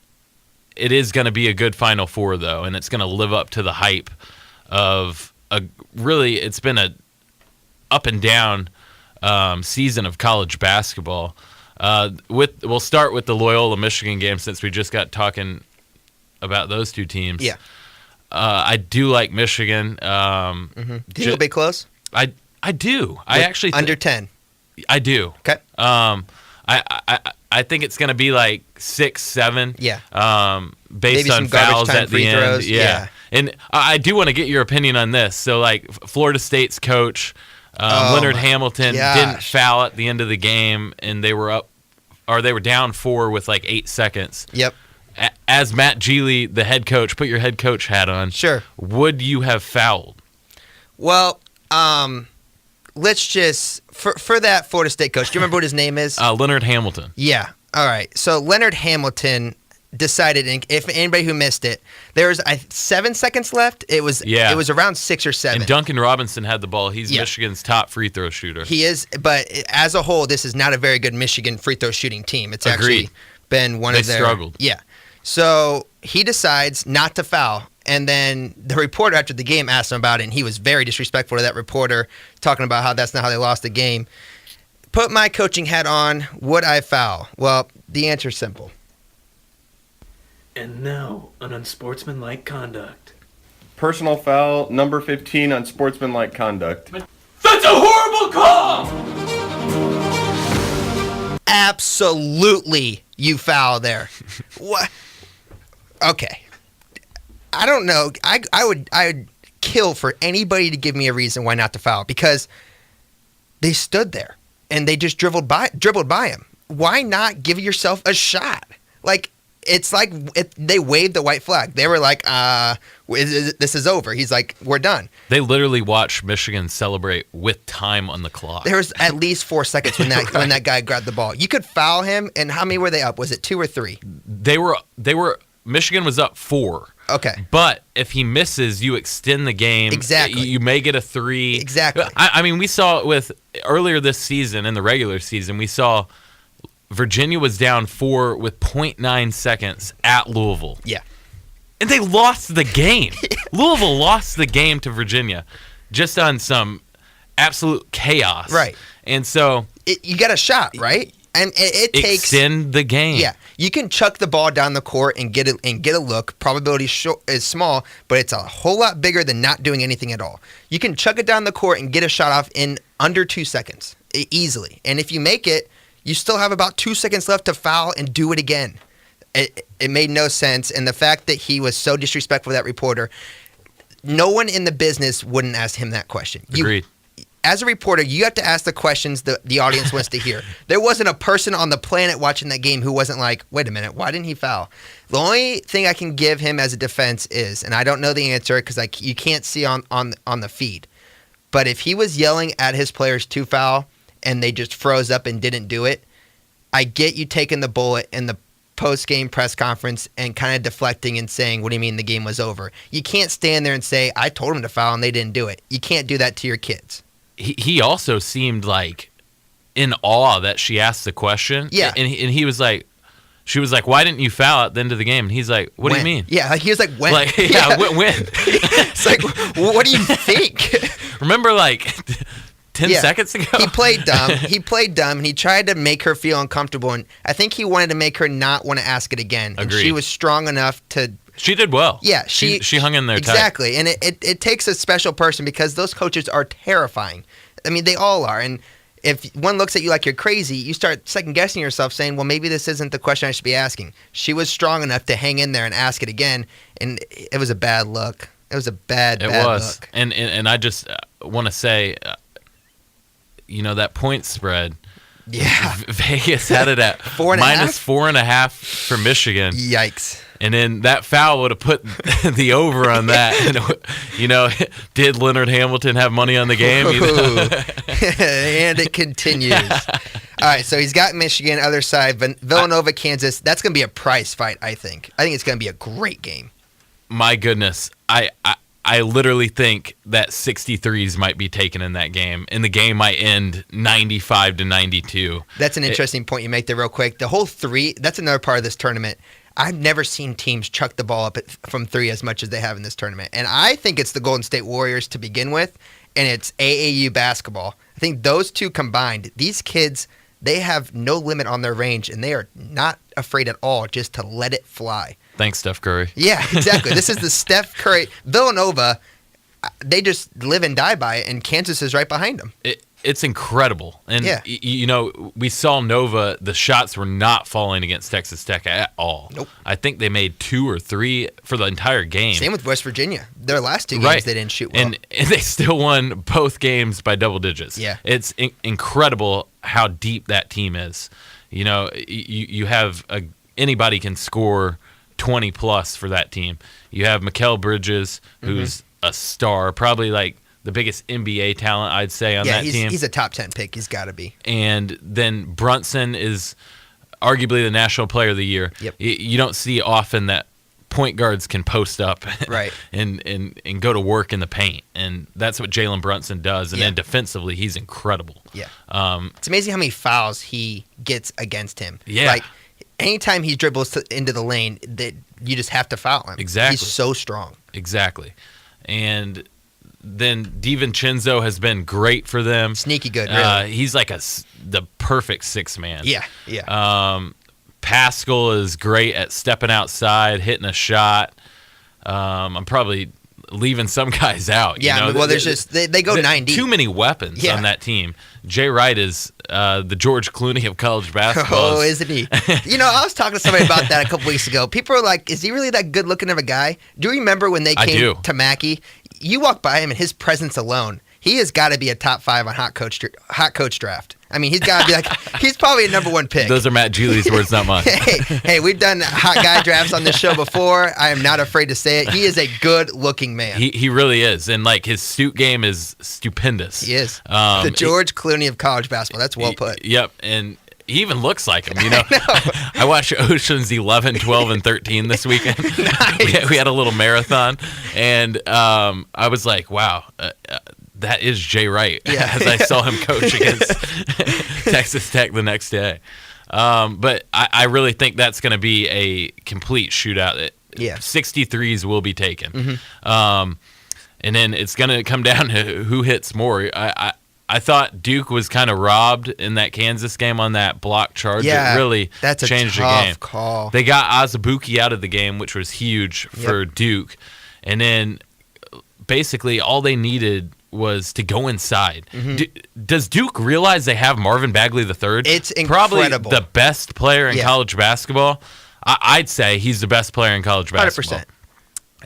[SPEAKER 2] it is going to be a good Final Four, though, and it's going to live up to the hype of it's been up and down season of college basketball. We'll start with the Loyola Michigan game since we just got talking about those two teams.
[SPEAKER 1] Yeah.
[SPEAKER 2] I do like Michigan.
[SPEAKER 1] Do you think it'll be close?
[SPEAKER 2] I do. I actually
[SPEAKER 1] under 10.
[SPEAKER 2] I do.
[SPEAKER 1] Okay.
[SPEAKER 2] I think it's going to be like 6-7.
[SPEAKER 1] Yeah.
[SPEAKER 2] Based
[SPEAKER 1] Maybe
[SPEAKER 2] on
[SPEAKER 1] some garbage
[SPEAKER 2] fouls
[SPEAKER 1] time
[SPEAKER 2] at the
[SPEAKER 1] free
[SPEAKER 2] end.
[SPEAKER 1] throws. Yeah.
[SPEAKER 2] And I do want to get your opinion on this. So, like, Florida State's coach, Leonard Hamilton, didn't foul at the end of the game, and they were down 4 with like 8 seconds.
[SPEAKER 1] Yep.
[SPEAKER 2] As Matt Geely, the head coach, put your head coach hat on.
[SPEAKER 1] Sure.
[SPEAKER 2] Would you have fouled?
[SPEAKER 1] Well, let's just for that Florida State coach. Do you remember what his name is?
[SPEAKER 2] Leonard Hamilton.
[SPEAKER 1] Yeah. All right. So Leonard Hamilton decided, and if anybody who missed it, there was 7 seconds left. It was around 6 or 7.
[SPEAKER 2] And Duncan Robinson had the ball. He's Michigan's top free throw shooter.
[SPEAKER 1] He is, but as a whole, this is not a very good Michigan free throw shooting team. It's
[SPEAKER 2] Agreed.
[SPEAKER 1] actually been one of their.
[SPEAKER 2] They struggled.
[SPEAKER 1] Yeah. So he decides not to foul. And then the reporter after the game asked him about it, and he was very disrespectful to that reporter, talking about how that's not how they lost the game. Put my coaching hat on, would I foul? Well, the answer is simple.
[SPEAKER 3] And now, an unsportsmanlike conduct.
[SPEAKER 4] Personal foul, number 15, unsportsmanlike conduct.
[SPEAKER 3] That's a horrible call!
[SPEAKER 1] Absolutely, you foul there. What? Okay. I don't know. I would kill for anybody to give me a reason why not to foul, because they stood there and they just dribbled by him. Why not give yourself a shot? Like, it's like they waved the white flag. They were like, this is over. He's like, we're done.
[SPEAKER 2] They literally watched Michigan celebrate with time on the clock.
[SPEAKER 1] There was at least 4 seconds when that guy grabbed the ball. You could foul him, and how many were they up? Was it 2 or 3?
[SPEAKER 2] They were Michigan was up 4.
[SPEAKER 1] Okay.
[SPEAKER 2] But if he misses, you extend the game.
[SPEAKER 1] Exactly.
[SPEAKER 2] You may get a 3.
[SPEAKER 1] Exactly.
[SPEAKER 2] I mean, we saw it with earlier this season, in the regular season, we saw Virginia was down 4 with 0.9 seconds at Louisville.
[SPEAKER 1] Yeah.
[SPEAKER 2] And they lost the game. Louisville lost the game to Virginia just on some absolute chaos.
[SPEAKER 1] Right.
[SPEAKER 2] And so
[SPEAKER 1] You got a shot, right? And it takes
[SPEAKER 2] extend the game.
[SPEAKER 1] Yeah, you can chuck the ball down the court and get a look. Probability is small, but it's a whole lot bigger than not doing anything at all. You can chuck it down the court and get a shot off in under 2 seconds easily. And if you make it, you still have about 2 seconds left to foul and do it again. It made no sense, and the fact that he was so disrespectful to that reporter, no one in the business wouldn't ask him that question.
[SPEAKER 2] Agreed.
[SPEAKER 1] As a reporter, you have to ask the questions the audience wants to hear. There wasn't a person on the planet watching that game who wasn't like, wait a minute, why didn't he foul? The only thing I can give him as a defense is, and I don't know the answer because you can't see on the feed, but if he was yelling at his players to foul and they just froze up and didn't do it, I get you taking the bullet in the post-game press conference and kind of deflecting and saying, what do you mean the game was over? You can't stand there and say, I told him to foul and they didn't do it. You can't do that to your kids.
[SPEAKER 2] He also seemed like in awe that she asked the question.
[SPEAKER 1] Yeah.
[SPEAKER 2] And he was like, she was like, why didn't you foul at the end of the game? And he's like, what do you mean?
[SPEAKER 1] Yeah, he was like, when?
[SPEAKER 2] Like, yeah, when?
[SPEAKER 1] It's like, what do you think?
[SPEAKER 2] Remember, like, 10 seconds ago?
[SPEAKER 1] He played dumb, and he tried to make her feel uncomfortable, and I think he wanted to make her not want to ask it again. And
[SPEAKER 2] Agreed.
[SPEAKER 1] she was strong enough to...
[SPEAKER 2] She did well.
[SPEAKER 1] Yeah,
[SPEAKER 2] she hung in there tight.
[SPEAKER 1] Exactly, and it takes a special person because those coaches are terrifying. I mean, they all are, and if one looks at you like you're crazy, you start second-guessing yourself, saying, well, maybe this isn't the question I should be asking. She was strong enough to hang in there and ask it again, and it was a bad look. It was a bad look.
[SPEAKER 2] And I just want to say, that point spread,
[SPEAKER 1] yeah,
[SPEAKER 2] Vegas had it at minus 4.5 for Michigan.
[SPEAKER 1] Yikes.
[SPEAKER 2] And then that foul would have put the over on that. And, did Leonard Hamilton have money on the game?
[SPEAKER 1] And it continues. All right, so he's got Michigan, other side, Villanova, Kansas. That's going to be a prize fight, I think. I think it's going to be a great game.
[SPEAKER 2] My goodness. I literally think that 63s might be taken in that game, and the game might end 95-92.
[SPEAKER 1] That's an interesting point you make there real quick. The whole 3, that's another part of this tournament. I've never seen teams chuck the ball up from 3 as much as they have in this tournament. And I think it's the Golden State Warriors to begin with. and it's AAU basketball. I think those two combined, these kids, they have no limit on their range, and they are not afraid at all just to let it fly.
[SPEAKER 2] Thanks, Steph Curry.
[SPEAKER 1] Yeah, exactly. This is the Steph Curry. Villanova, they just live and die by it, and Kansas is right behind them.
[SPEAKER 2] It's incredible. And,
[SPEAKER 1] Yeah.
[SPEAKER 2] We saw Nova, the shots were not falling against Texas Tech at all.
[SPEAKER 1] Nope.
[SPEAKER 2] I think they made 2 or 3 for the entire game.
[SPEAKER 1] Same with West Virginia. Their last 2 games,
[SPEAKER 2] Right.
[SPEAKER 1] they didn't shoot well.
[SPEAKER 2] And they still won both games by double digits.
[SPEAKER 1] Yeah.
[SPEAKER 2] It's incredible how deep that team is. You have anybody can score 20 plus for that team. You have Mikal Bridges, who's a star, probably like the biggest NBA talent, I'd say, on that team.
[SPEAKER 1] He's a top 10 pick. He's got to be.
[SPEAKER 2] And then Brunson is arguably the National Player of the Year.
[SPEAKER 1] Yep.
[SPEAKER 2] You don't see often that point guards can post up
[SPEAKER 1] Right.
[SPEAKER 2] and go to work in the paint. And that's what Jalen Brunson does. And
[SPEAKER 1] Yeah.
[SPEAKER 2] then defensively, he's incredible.
[SPEAKER 1] Yeah. It's amazing how many fouls he gets against him.
[SPEAKER 2] Yeah.
[SPEAKER 1] Like, anytime he dribbles into the lane, that you just have to foul him.
[SPEAKER 2] Exactly.
[SPEAKER 1] He's so strong.
[SPEAKER 2] Exactly. And then DiVincenzo has been great for them.
[SPEAKER 1] Sneaky good, really.
[SPEAKER 2] He's like the perfect 6 man.
[SPEAKER 1] Yeah.
[SPEAKER 2] Pascal is great at stepping outside, hitting a shot. I'm probably leaving some guys out.
[SPEAKER 1] Yeah, well, there's just they go 90.
[SPEAKER 2] Too many weapons on that team. Jay Wright is the George Clooney of college basketball.
[SPEAKER 1] Oh, isn't he? I was talking to somebody about that a couple weeks ago. People are like, is he really that good looking of a guy? Do you remember when they came to Mackey? You walk by him and his presence alone, he has got to be a top 5 on hot coach draft. I mean, he's got to be like, he's probably a number 1 pick.
[SPEAKER 2] Those are Matt Geely's words, not mine.
[SPEAKER 1] hey, we've done hot guy drafts on this show before. I am not afraid to say it. He is a good-looking man.
[SPEAKER 2] He really is, and like his suit game is stupendous.
[SPEAKER 1] He is the George Clooney of college basketball. That's well put.
[SPEAKER 2] Yep, and he even looks like him. I watched Oceans 11, 12, and 13 this weekend.
[SPEAKER 1] Nice.
[SPEAKER 2] we had a little marathon, and I was like, wow. That is Jay Wright, as I saw him coach against Texas Tech the next day. But I really think that's going to be a complete shootout. 63s will be taken. And then it's going to come down to who hits more. I thought Duke was kind of robbed in that Kansas game on that block charge. It really changed the game.
[SPEAKER 1] Call.
[SPEAKER 2] They got Azubuike out of the game, which was huge for Duke. And then basically all they needed was to go inside. Does Duke realize they have Marvin Bagley III?
[SPEAKER 1] It's incredible.
[SPEAKER 2] Probably the best player in college basketball. I'd say he's the best player in college basketball.
[SPEAKER 1] 100%.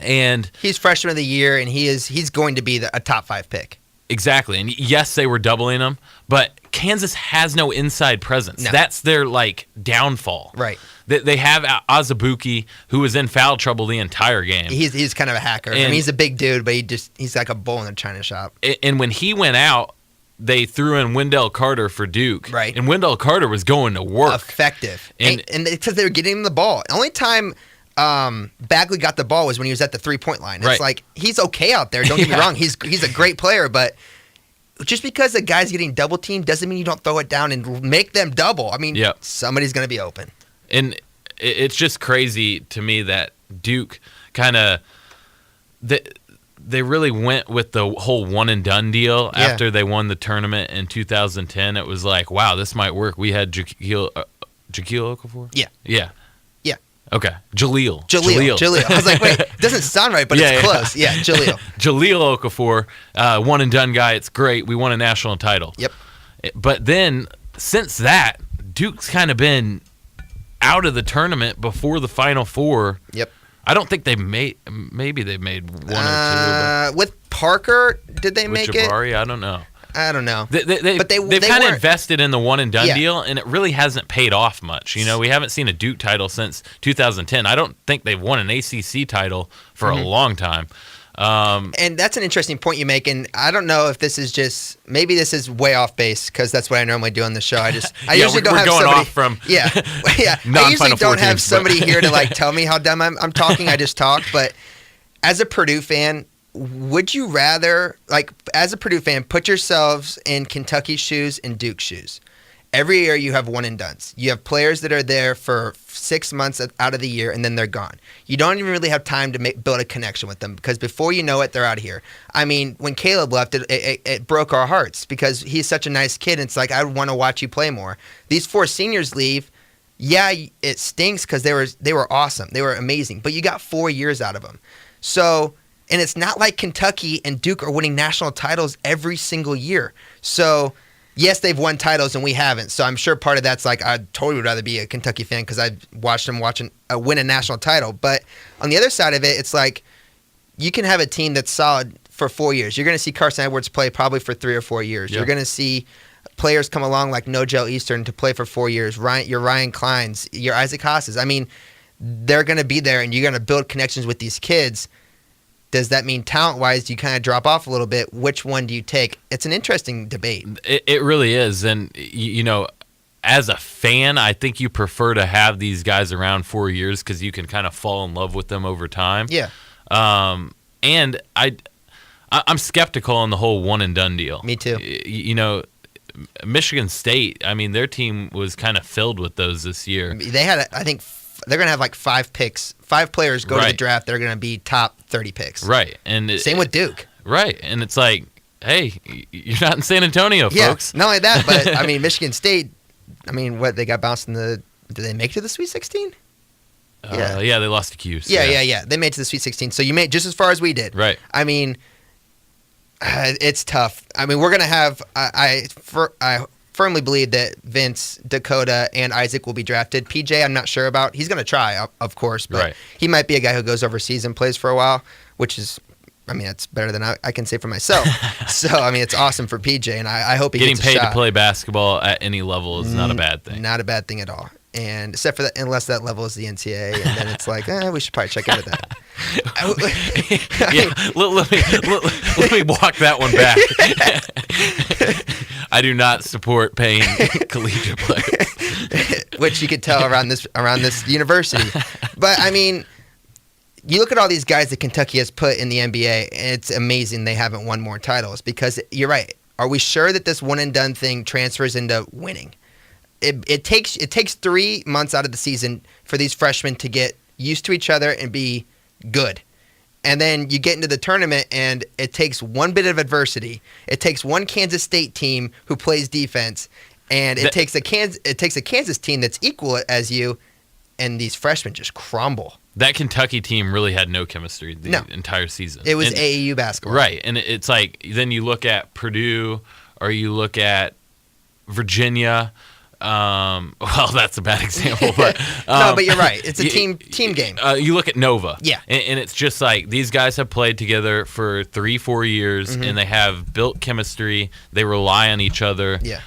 [SPEAKER 2] And
[SPEAKER 1] he's freshman of the year, and he's going to be a top 5 pick.
[SPEAKER 2] Exactly. And yes, they were doubling him, but Kansas has no inside presence.
[SPEAKER 1] No.
[SPEAKER 2] That's their downfall.
[SPEAKER 1] Right.
[SPEAKER 2] They have Azubuike, who was in foul trouble the entire game.
[SPEAKER 1] He's kind of a hacker.
[SPEAKER 2] And
[SPEAKER 1] he's a big dude, but he's like a bull in a china shop.
[SPEAKER 2] And when he went out, they threw in Wendell Carter for Duke.
[SPEAKER 1] Right.
[SPEAKER 2] And Wendell Carter was going to work.
[SPEAKER 1] Effective. And because they were getting him the ball. The only time Bagley got the ball was when he was at the 3-point line. It's like, he's okay out there. Don't get me wrong. He's a great player, but just because a guy's getting double teamed doesn't mean you don't throw it down and make them double. I mean, somebody's going to be open.
[SPEAKER 2] And it's just crazy to me that Duke kind of they really went with the whole one and done deal after they won the tournament in 2010. It was like, wow, this might work. We had Jaquil Okafor? Yeah. Okay. Jaleel.
[SPEAKER 1] I was like, wait, it doesn't sound right, but it's close. Yeah, Jaleel.
[SPEAKER 2] Jaleel Okafor, one and done guy. It's great. We won a national title.
[SPEAKER 1] Yep.
[SPEAKER 2] But then since that, Duke's kind of been out of the tournament before the Final Four.
[SPEAKER 1] Yep.
[SPEAKER 2] I don't think maybe they made one or two.
[SPEAKER 1] With Parker, did they make
[SPEAKER 2] Jabari,
[SPEAKER 1] it?
[SPEAKER 2] I don't know.
[SPEAKER 1] They've
[SPEAKER 2] kind of invested in the one and done deal, and it really hasn't paid off much. We haven't seen a Duke title since 2010. I don't think they've won an ACC title for a long time.
[SPEAKER 1] And that's an interesting point you make, and I don't know if this is maybe this is way off base because that's what I normally do on the show. I usually don't have
[SPEAKER 2] going
[SPEAKER 1] somebody
[SPEAKER 2] off from
[SPEAKER 1] I usually don't have somebody here to tell me how dumb I'm talking. I just talk. But as a Purdue fan, would you rather as a Purdue fan put yourselves in Kentucky's shoes and Duke's shoes? Every year you have one and dones. You have players that are there for 6 months out of the year and then they're gone. You don't even really have time to build a connection with them because before you know it, they're out of here. I mean, when Caleb left, it broke our hearts because he's such a nice kid. And it's like, I would want to watch you play more. These 4 seniors leave. Yeah, it stinks because they were awesome. They were amazing. But you got 4 years out of them. So, and it's not like Kentucky and Duke are winning national titles every single year. So, yes, they've won titles and we haven't. So I'm sure part of that's like I totally would rather be a Kentucky fan because I've watched them win a national title. But on the other side of it, it's like you can have a team that's solid for 4 years. You're going to see Carson Edwards play probably for 3 or 4 years.
[SPEAKER 2] Yeah.
[SPEAKER 1] You're going to see players come along like Nogel Eastern to play for 4 years. Your Ryan Kleins, your Isaac Haas's. I mean, they're going to be there and you're going to build connections with these kids. Does that mean talent-wise you kind of drop off a little bit? Which one do you take? It's an interesting debate.
[SPEAKER 2] It really is. And, you know, as a fan, I think you prefer to have these guys around 4 years because you can kind of fall in love with them over time.
[SPEAKER 1] Yeah.
[SPEAKER 2] And I'm skeptical on the whole one-and-done deal.
[SPEAKER 1] Me too.
[SPEAKER 2] You know, Michigan State, I mean, their team was kind of filled with those this year.
[SPEAKER 1] They had, I think, they're going to have like 5 picks. 5 players go to the
[SPEAKER 2] Right.
[SPEAKER 1] draft. They're going to be top 30 picks.
[SPEAKER 2] Right. And
[SPEAKER 1] Same with Duke.
[SPEAKER 2] Right. And it's like, hey, you're not in San Antonio,
[SPEAKER 1] Yeah,
[SPEAKER 2] folks.
[SPEAKER 1] not only that, but I mean, Michigan State, I mean, what, they got bounced in the, did they make it to the Sweet 16?
[SPEAKER 2] Yeah, they lost to Cuse.
[SPEAKER 1] Yeah. They made it to the Sweet 16. So you made just as far as we did.
[SPEAKER 2] Right.
[SPEAKER 1] I mean, it's tough. I mean, we're going to have, I firmly believe that Vince, Dakota, and Isaac will be drafted. PJ, I'm not sure about. He's going to try, of course, but
[SPEAKER 2] Right.
[SPEAKER 1] he might be a guy who goes overseas and plays for a while, which is, I mean, that's better than I can say for myself. So, I mean, it's awesome for PJ, and I hope he
[SPEAKER 2] Getting
[SPEAKER 1] gets a
[SPEAKER 2] paid
[SPEAKER 1] shot.
[SPEAKER 2] to play basketball at any level is not a bad thing.
[SPEAKER 1] Not a bad thing at all. And except for that, unless that level is the NCAA, and then it's like, we should probably check into that.
[SPEAKER 2] Yeah, let me walk that one back. I do not support paying collegiate players.
[SPEAKER 1] Which you could tell around this university. But I mean, you look at all these guys that Kentucky has put in the NBA, and it's amazing they haven't won more titles because you're right. Are we sure that this one and done thing transfers into winning? It takes 3 months out of the season for these freshmen to get used to each other and be good. And then you get into the tournament, and it takes one bit of adversity. It takes one Kansas State team who plays defense, and it takes a Kansas team that's equal as you, and these freshmen just crumble.
[SPEAKER 2] That Kentucky team really had no chemistry the entire season.
[SPEAKER 1] It was AAU basketball.
[SPEAKER 2] Right, and it's like then you look at Purdue or you look at Virginia. Well, that's a bad example, but
[SPEAKER 1] no, but you're right. It's a team game.
[SPEAKER 2] You look at Nova,
[SPEAKER 1] Yeah.
[SPEAKER 2] and it's just like these guys have played together for 3-4 years, and they have built chemistry. They rely on each other,
[SPEAKER 1] Yeah.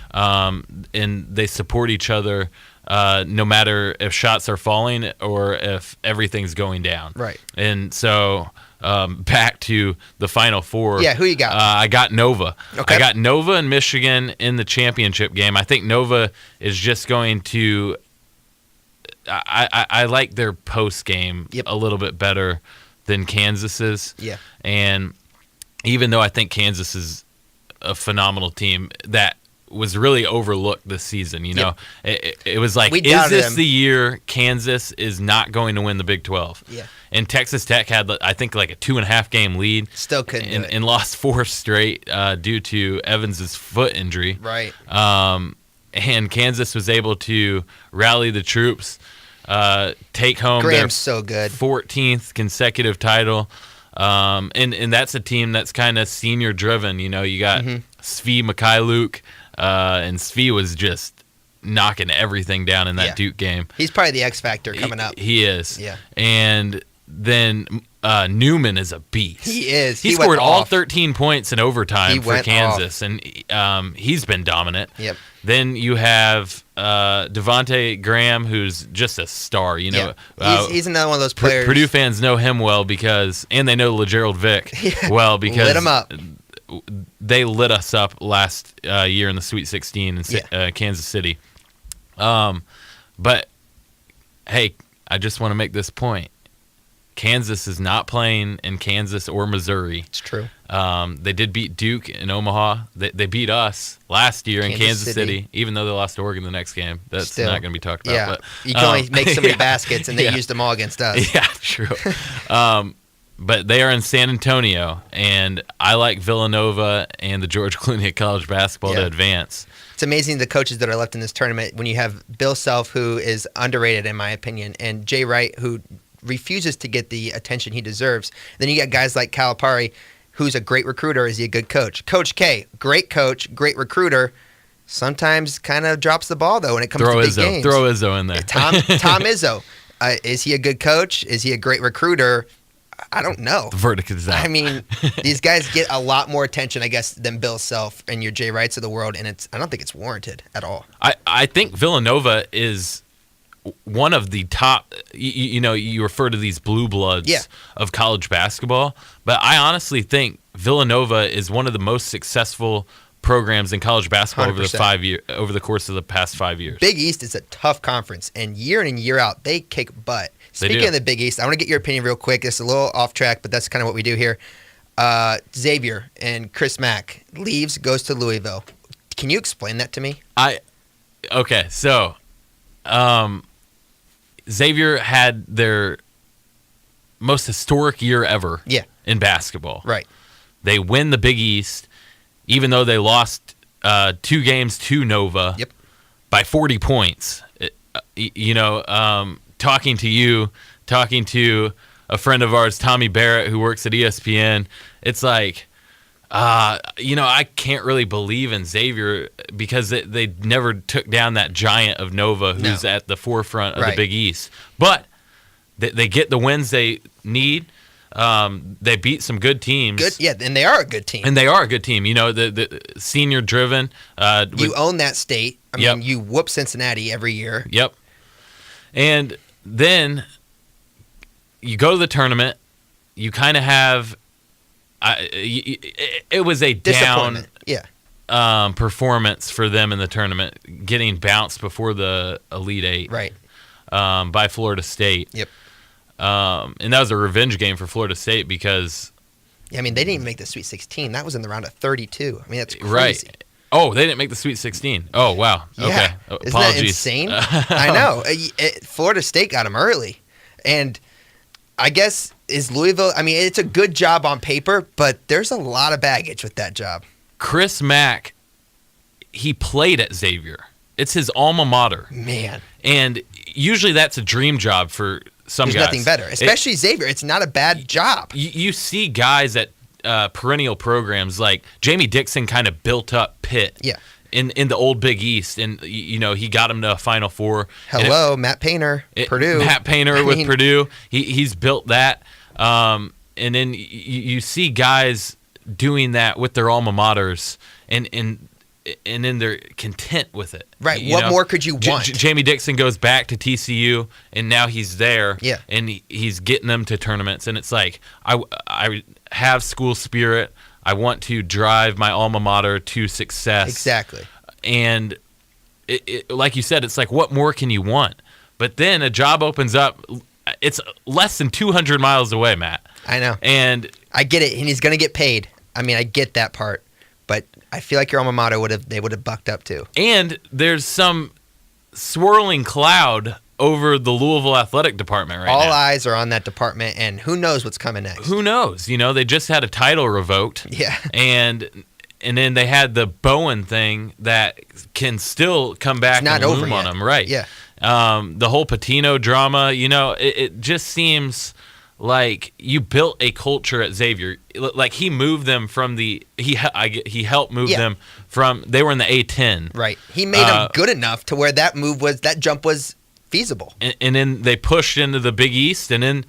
[SPEAKER 2] And they support each other, no matter if shots are falling or if everything's going down.
[SPEAKER 1] Right.
[SPEAKER 2] And so. Back to the Final Four.
[SPEAKER 1] Yeah, who you got?
[SPEAKER 2] I got Nova.
[SPEAKER 1] Okay.
[SPEAKER 2] I got Nova and Michigan in the championship game. I think Nova is just going to. I like their post game a little bit better than Kansas's.
[SPEAKER 1] Yeah.
[SPEAKER 2] And even though I think Kansas is a phenomenal team, that was really overlooked this season. You know, it was like, is this the year Kansas is not going to win the Big 12?
[SPEAKER 1] Yeah.
[SPEAKER 2] And Texas Tech had, I think, like a 2.5 game lead.
[SPEAKER 1] Still couldn't do it.
[SPEAKER 2] And lost 4 straight due to Evans's foot injury.
[SPEAKER 1] Right.
[SPEAKER 2] And Kansas was able to rally the troops, take home
[SPEAKER 1] Graham's so good.
[SPEAKER 2] 14th consecutive title. And that's a team that's kind of senior driven. You know, you got Svi Mikhailuk, and Svi was just knocking everything down in that Duke game.
[SPEAKER 1] He's probably the X factor coming up.
[SPEAKER 2] He is.
[SPEAKER 1] Yeah.
[SPEAKER 2] And then Newman is a beast.
[SPEAKER 1] He is.
[SPEAKER 2] He scored all 13 points in overtime for Kansas, and he's been dominant.
[SPEAKER 1] Yep.
[SPEAKER 2] Then you have Devontae Graham, who's just a star. You know,
[SPEAKER 1] he's another one of those players.
[SPEAKER 2] Purdue fans know him well and they know LeGerald Vick well because
[SPEAKER 1] lit him up.
[SPEAKER 2] They lit us up last year in the Sweet 16 in Kansas City. But hey, I just want to make this point. Kansas is not playing in Kansas or Missouri.
[SPEAKER 1] It's true.
[SPEAKER 2] They did beat Duke in Omaha. They beat us last year in Kansas City, even though they lost to Oregon the next game. That's not going to be talked about.
[SPEAKER 1] Yeah,
[SPEAKER 2] but,
[SPEAKER 1] you can only make so many baskets, and they used them all against us.
[SPEAKER 2] Yeah, true. But they are in San Antonio, and I like Villanova and the George Clooney College basketball to advance.
[SPEAKER 1] It's amazing the coaches that are left in this tournament when you have Bill Self, who is underrated in my opinion, and Jay Wright, who refuses to get the attention he deserves. Then you got guys like Calipari, who's a great recruiter. Is he a good coach? Coach K, great coach, great recruiter. Sometimes kind of drops the ball, though, when it comes to big games.
[SPEAKER 2] Throw Izzo in there.
[SPEAKER 1] Tom Izzo. Is he a good coach? Is he a great recruiter? I don't know.
[SPEAKER 2] The verdict is out.
[SPEAKER 1] I mean, these guys get a lot more attention, I guess, than Bill Self and your Jay Wrights of the world, and I don't think it's warranted at all.
[SPEAKER 2] I think Villanova is one of the top, you refer to these blue bloods of college basketball, but I honestly think Villanova is one of the most successful programs in college basketball 100%. over the course of the past 5 years.
[SPEAKER 1] Big East is a tough conference, and year in and year out, they kick butt. Speaking of the Big East, I want to get your opinion real quick. It's a little off track, but that's kind of what we do here. Xavier and Chris Mack leaves, goes to Louisville. Can you explain that to me?
[SPEAKER 2] Okay, so Xavier had their most historic year ever in basketball.
[SPEAKER 1] Right.
[SPEAKER 2] They win the Big East, even though they lost 2 games to Nova by 40 points. Talking to a friend of ours, Tommy Barrett, who works at ESPN, it's like, I can't really believe in Xavier because they never took down that giant of Nova who's at the forefront of the Big East. But they get the wins they need. They beat some good teams.
[SPEAKER 1] And they are a good team.
[SPEAKER 2] The senior driven.
[SPEAKER 1] You own that state. I mean, you whoop Cincinnati every year.
[SPEAKER 2] Yep. And then you go to the tournament. You kind of have. It was a down performance for them in the tournament, getting bounced before the Elite Eight, by Florida State.
[SPEAKER 1] Yep.
[SPEAKER 2] And that was a revenge game for Florida State because.
[SPEAKER 1] Yeah, I mean, they didn't even make the Sweet 16. That was in the round of 32. I mean, that's crazy.
[SPEAKER 2] Right. Oh, they didn't make the Sweet 16. Oh, wow.
[SPEAKER 1] Yeah.
[SPEAKER 2] Okay.
[SPEAKER 1] Isn't
[SPEAKER 2] Apologies.
[SPEAKER 1] that insane? I know. Florida State got them early. And I guess is Louisville, I mean, it's a good job on paper, but there's a lot of baggage with that job.
[SPEAKER 2] Chris Mack, he played at Xavier. It's his alma mater.
[SPEAKER 1] Man.
[SPEAKER 2] And usually that's a dream job for some guys.
[SPEAKER 1] There's nothing better. Especially Xavier. It's not a bad job.
[SPEAKER 2] You see guys at perennial programs like Jamie Dixon kind of built up Pitt in the old Big East, and he got him to a Final Four.
[SPEAKER 1] Matt Painter, Purdue.
[SPEAKER 2] Matt Painter with Purdue. He's built that. And then you see guys doing that with their alma maters, and then they're content with it.
[SPEAKER 1] Right. What more could you want?
[SPEAKER 2] Jamie Dixon goes back to TCU, and now he's there.
[SPEAKER 1] Yeah.
[SPEAKER 2] And he's getting them to tournaments, and it's like I have school spirit. I want to drive my alma mater to success.
[SPEAKER 1] Exactly.
[SPEAKER 2] And like you said, it's like, what more can you want? But then a job opens up. It's less than 200 miles away, Matt.
[SPEAKER 1] I know.
[SPEAKER 2] And
[SPEAKER 1] I get it. And he's going to get paid. I mean, I get that part. But I feel like your alma mater would have bucked up too. And
[SPEAKER 2] there's some swirling cloud over the Louisville athletic department right now.
[SPEAKER 1] All eyes are on that department, and who knows what's coming next?
[SPEAKER 2] Who knows? They just had a title revoked.
[SPEAKER 1] Yeah.
[SPEAKER 2] And then they had the Bowen thing that can still come back and loom on them. Right.
[SPEAKER 1] Yeah.
[SPEAKER 2] The whole Patino drama, it just seems like you built a culture at Xavier. Like he moved them from he helped move them from, they were in the A10.
[SPEAKER 1] Right. He made them good enough to where that jump was feasible.
[SPEAKER 2] And then they pushed into the Big East, and then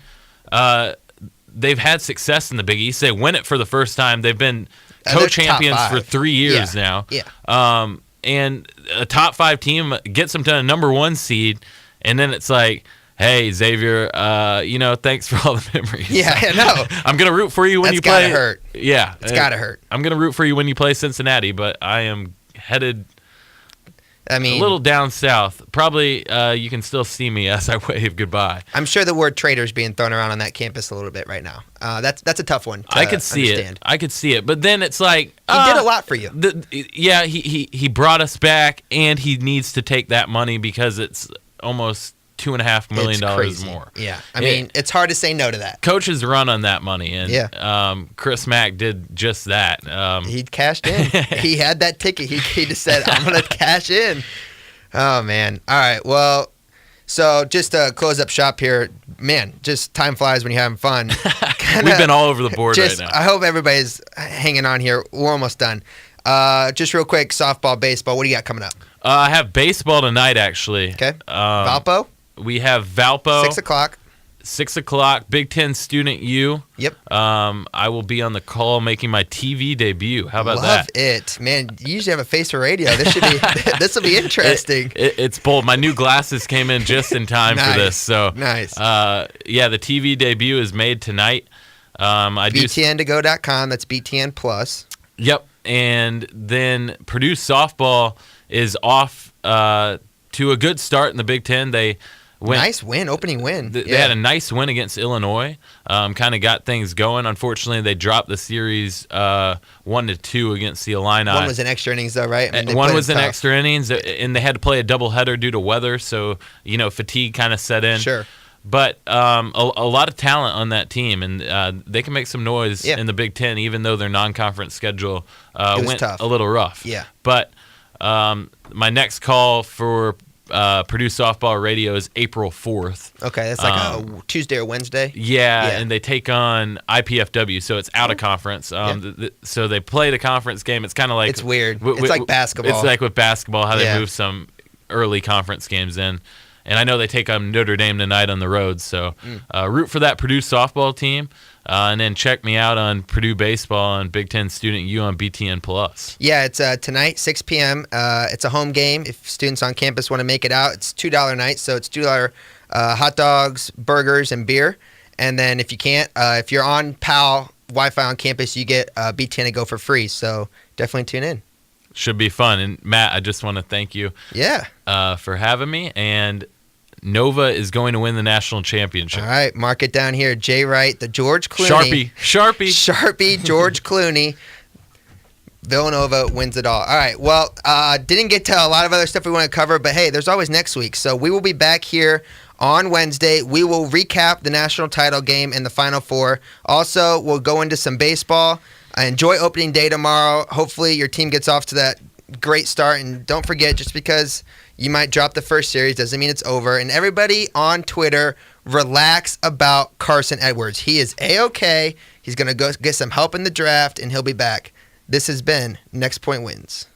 [SPEAKER 2] they've had success in the Big East. They win it for the first time. They've been co-champions for 3 years now.
[SPEAKER 1] Yeah.
[SPEAKER 2] And a top 5 team gets them to a number 1 seed, and then it's like, hey, Xavier, thanks for all the memories.
[SPEAKER 1] Yeah, I know.
[SPEAKER 2] I'm going to root for you when you play.
[SPEAKER 1] That's gotta hurt.
[SPEAKER 2] Yeah.
[SPEAKER 1] It's gotta hurt.
[SPEAKER 2] I'm going to root for you when you play Cincinnati, but I am headed
[SPEAKER 1] I mean,
[SPEAKER 2] a little down south. Probably you can still see me as I wave goodbye.
[SPEAKER 1] I'm sure the word traitor is being thrown around on that campus a little bit right now. That's a tough one to
[SPEAKER 2] I could see
[SPEAKER 1] understand.
[SPEAKER 2] it. I could see it. But then it's like
[SPEAKER 1] He did a lot for you.
[SPEAKER 2] Yeah, he brought us back, and he needs to take that money because it's almost $2.5 million
[SPEAKER 1] It's crazy.
[SPEAKER 2] more.
[SPEAKER 1] Yeah, I mean, it's hard to say no to that.
[SPEAKER 2] Coaches run on that money, and
[SPEAKER 1] Yeah.
[SPEAKER 2] Chris Mack did just that.
[SPEAKER 1] He cashed in. He had that ticket. He just said, "I'm gonna cash in." Oh man! All right. Well, so just to close up shop here, man, just time flies when you're having fun.
[SPEAKER 2] We've been all over the board right now.
[SPEAKER 1] I hope everybody's hanging on here. We're almost done. Just real quick, softball, baseball. What do you got coming up?
[SPEAKER 2] I have baseball tonight, actually.
[SPEAKER 1] Okay. Valpo.
[SPEAKER 2] We have Valpo.
[SPEAKER 1] 6 o'clock.
[SPEAKER 2] 6 o'clock. Big Ten Student U.
[SPEAKER 1] Yep.
[SPEAKER 2] I will be on the call making my TV debut. How about
[SPEAKER 1] Love
[SPEAKER 2] that?
[SPEAKER 1] it, man. You usually have a face for radio. This should be. This will be interesting.
[SPEAKER 2] It's bold. My new glasses came in just in time for this. So
[SPEAKER 1] nice.
[SPEAKER 2] Yeah, the TV debut is made tonight.
[SPEAKER 1] BTN2go.com. That's BTN Plus.
[SPEAKER 2] Yep. And then Purdue softball is off to a good start in the Big Ten. They went,
[SPEAKER 1] nice win, opening win.
[SPEAKER 2] They had a nice win against Illinois. Kind of got things going. Unfortunately, they dropped the series 1-2 against the Illini.
[SPEAKER 1] One was in extra innings, though, right? I mean,
[SPEAKER 2] One was in extra innings, and they had to play a doubleheader due to weather, so fatigue kind of set in.
[SPEAKER 1] Sure.
[SPEAKER 2] But a lot of talent on that team, and they can make some noise
[SPEAKER 1] Yeah.
[SPEAKER 2] in the Big Ten, even though their non-conference schedule went
[SPEAKER 1] tough.
[SPEAKER 2] a little rough.
[SPEAKER 1] Yeah.
[SPEAKER 2] But my next call for Purdue softball radio is April 4th.
[SPEAKER 1] Okay, that's like a Tuesday or Wednesday.
[SPEAKER 2] Yeah,
[SPEAKER 1] Yeah.
[SPEAKER 2] and they take on IPFW, so it's out of conference. So they play the conference game. It's kind of like
[SPEAKER 1] It's weird. It's like basketball.
[SPEAKER 2] It's like with basketball, how
[SPEAKER 1] Yeah.
[SPEAKER 2] they move some early conference games in. And I know they take on Notre Dame tonight on the road, so root for that Purdue softball team, and then check me out on Purdue baseball and Big Ten Student U on BTN Plus.
[SPEAKER 1] Yeah, it's tonight, 6 p.m. It's a home game. If students on campus want to make it out, it's $2 night, so it's $2 hot dogs, burgers, and beer. And then if you can't, if you're on PAL Wi-Fi on campus, you get BTN to go for free. So definitely tune in.
[SPEAKER 2] Should be fun. And Matt, I just want to thank you for having me. And Nova is going to win the national championship.
[SPEAKER 1] All right, mark it down here. Jay Wright, the George Clooney. Sharpie, George Clooney. Villanova wins it all. All right, well, didn't get to a lot of other stuff we want to cover, but hey, there's always next week. So we will be back here on Wednesday. We will recap the national title game and the Final Four. Also, we'll go into some baseball. Enjoy opening day tomorrow. Hopefully your team gets off to that great start. And don't forget, just because you might drop the first series doesn't mean it's over. And everybody on Twitter, relax about Carson Edwards. He is A-OK. He's going to go get some help in the draft, and he'll be back. This has been Next Point Wins.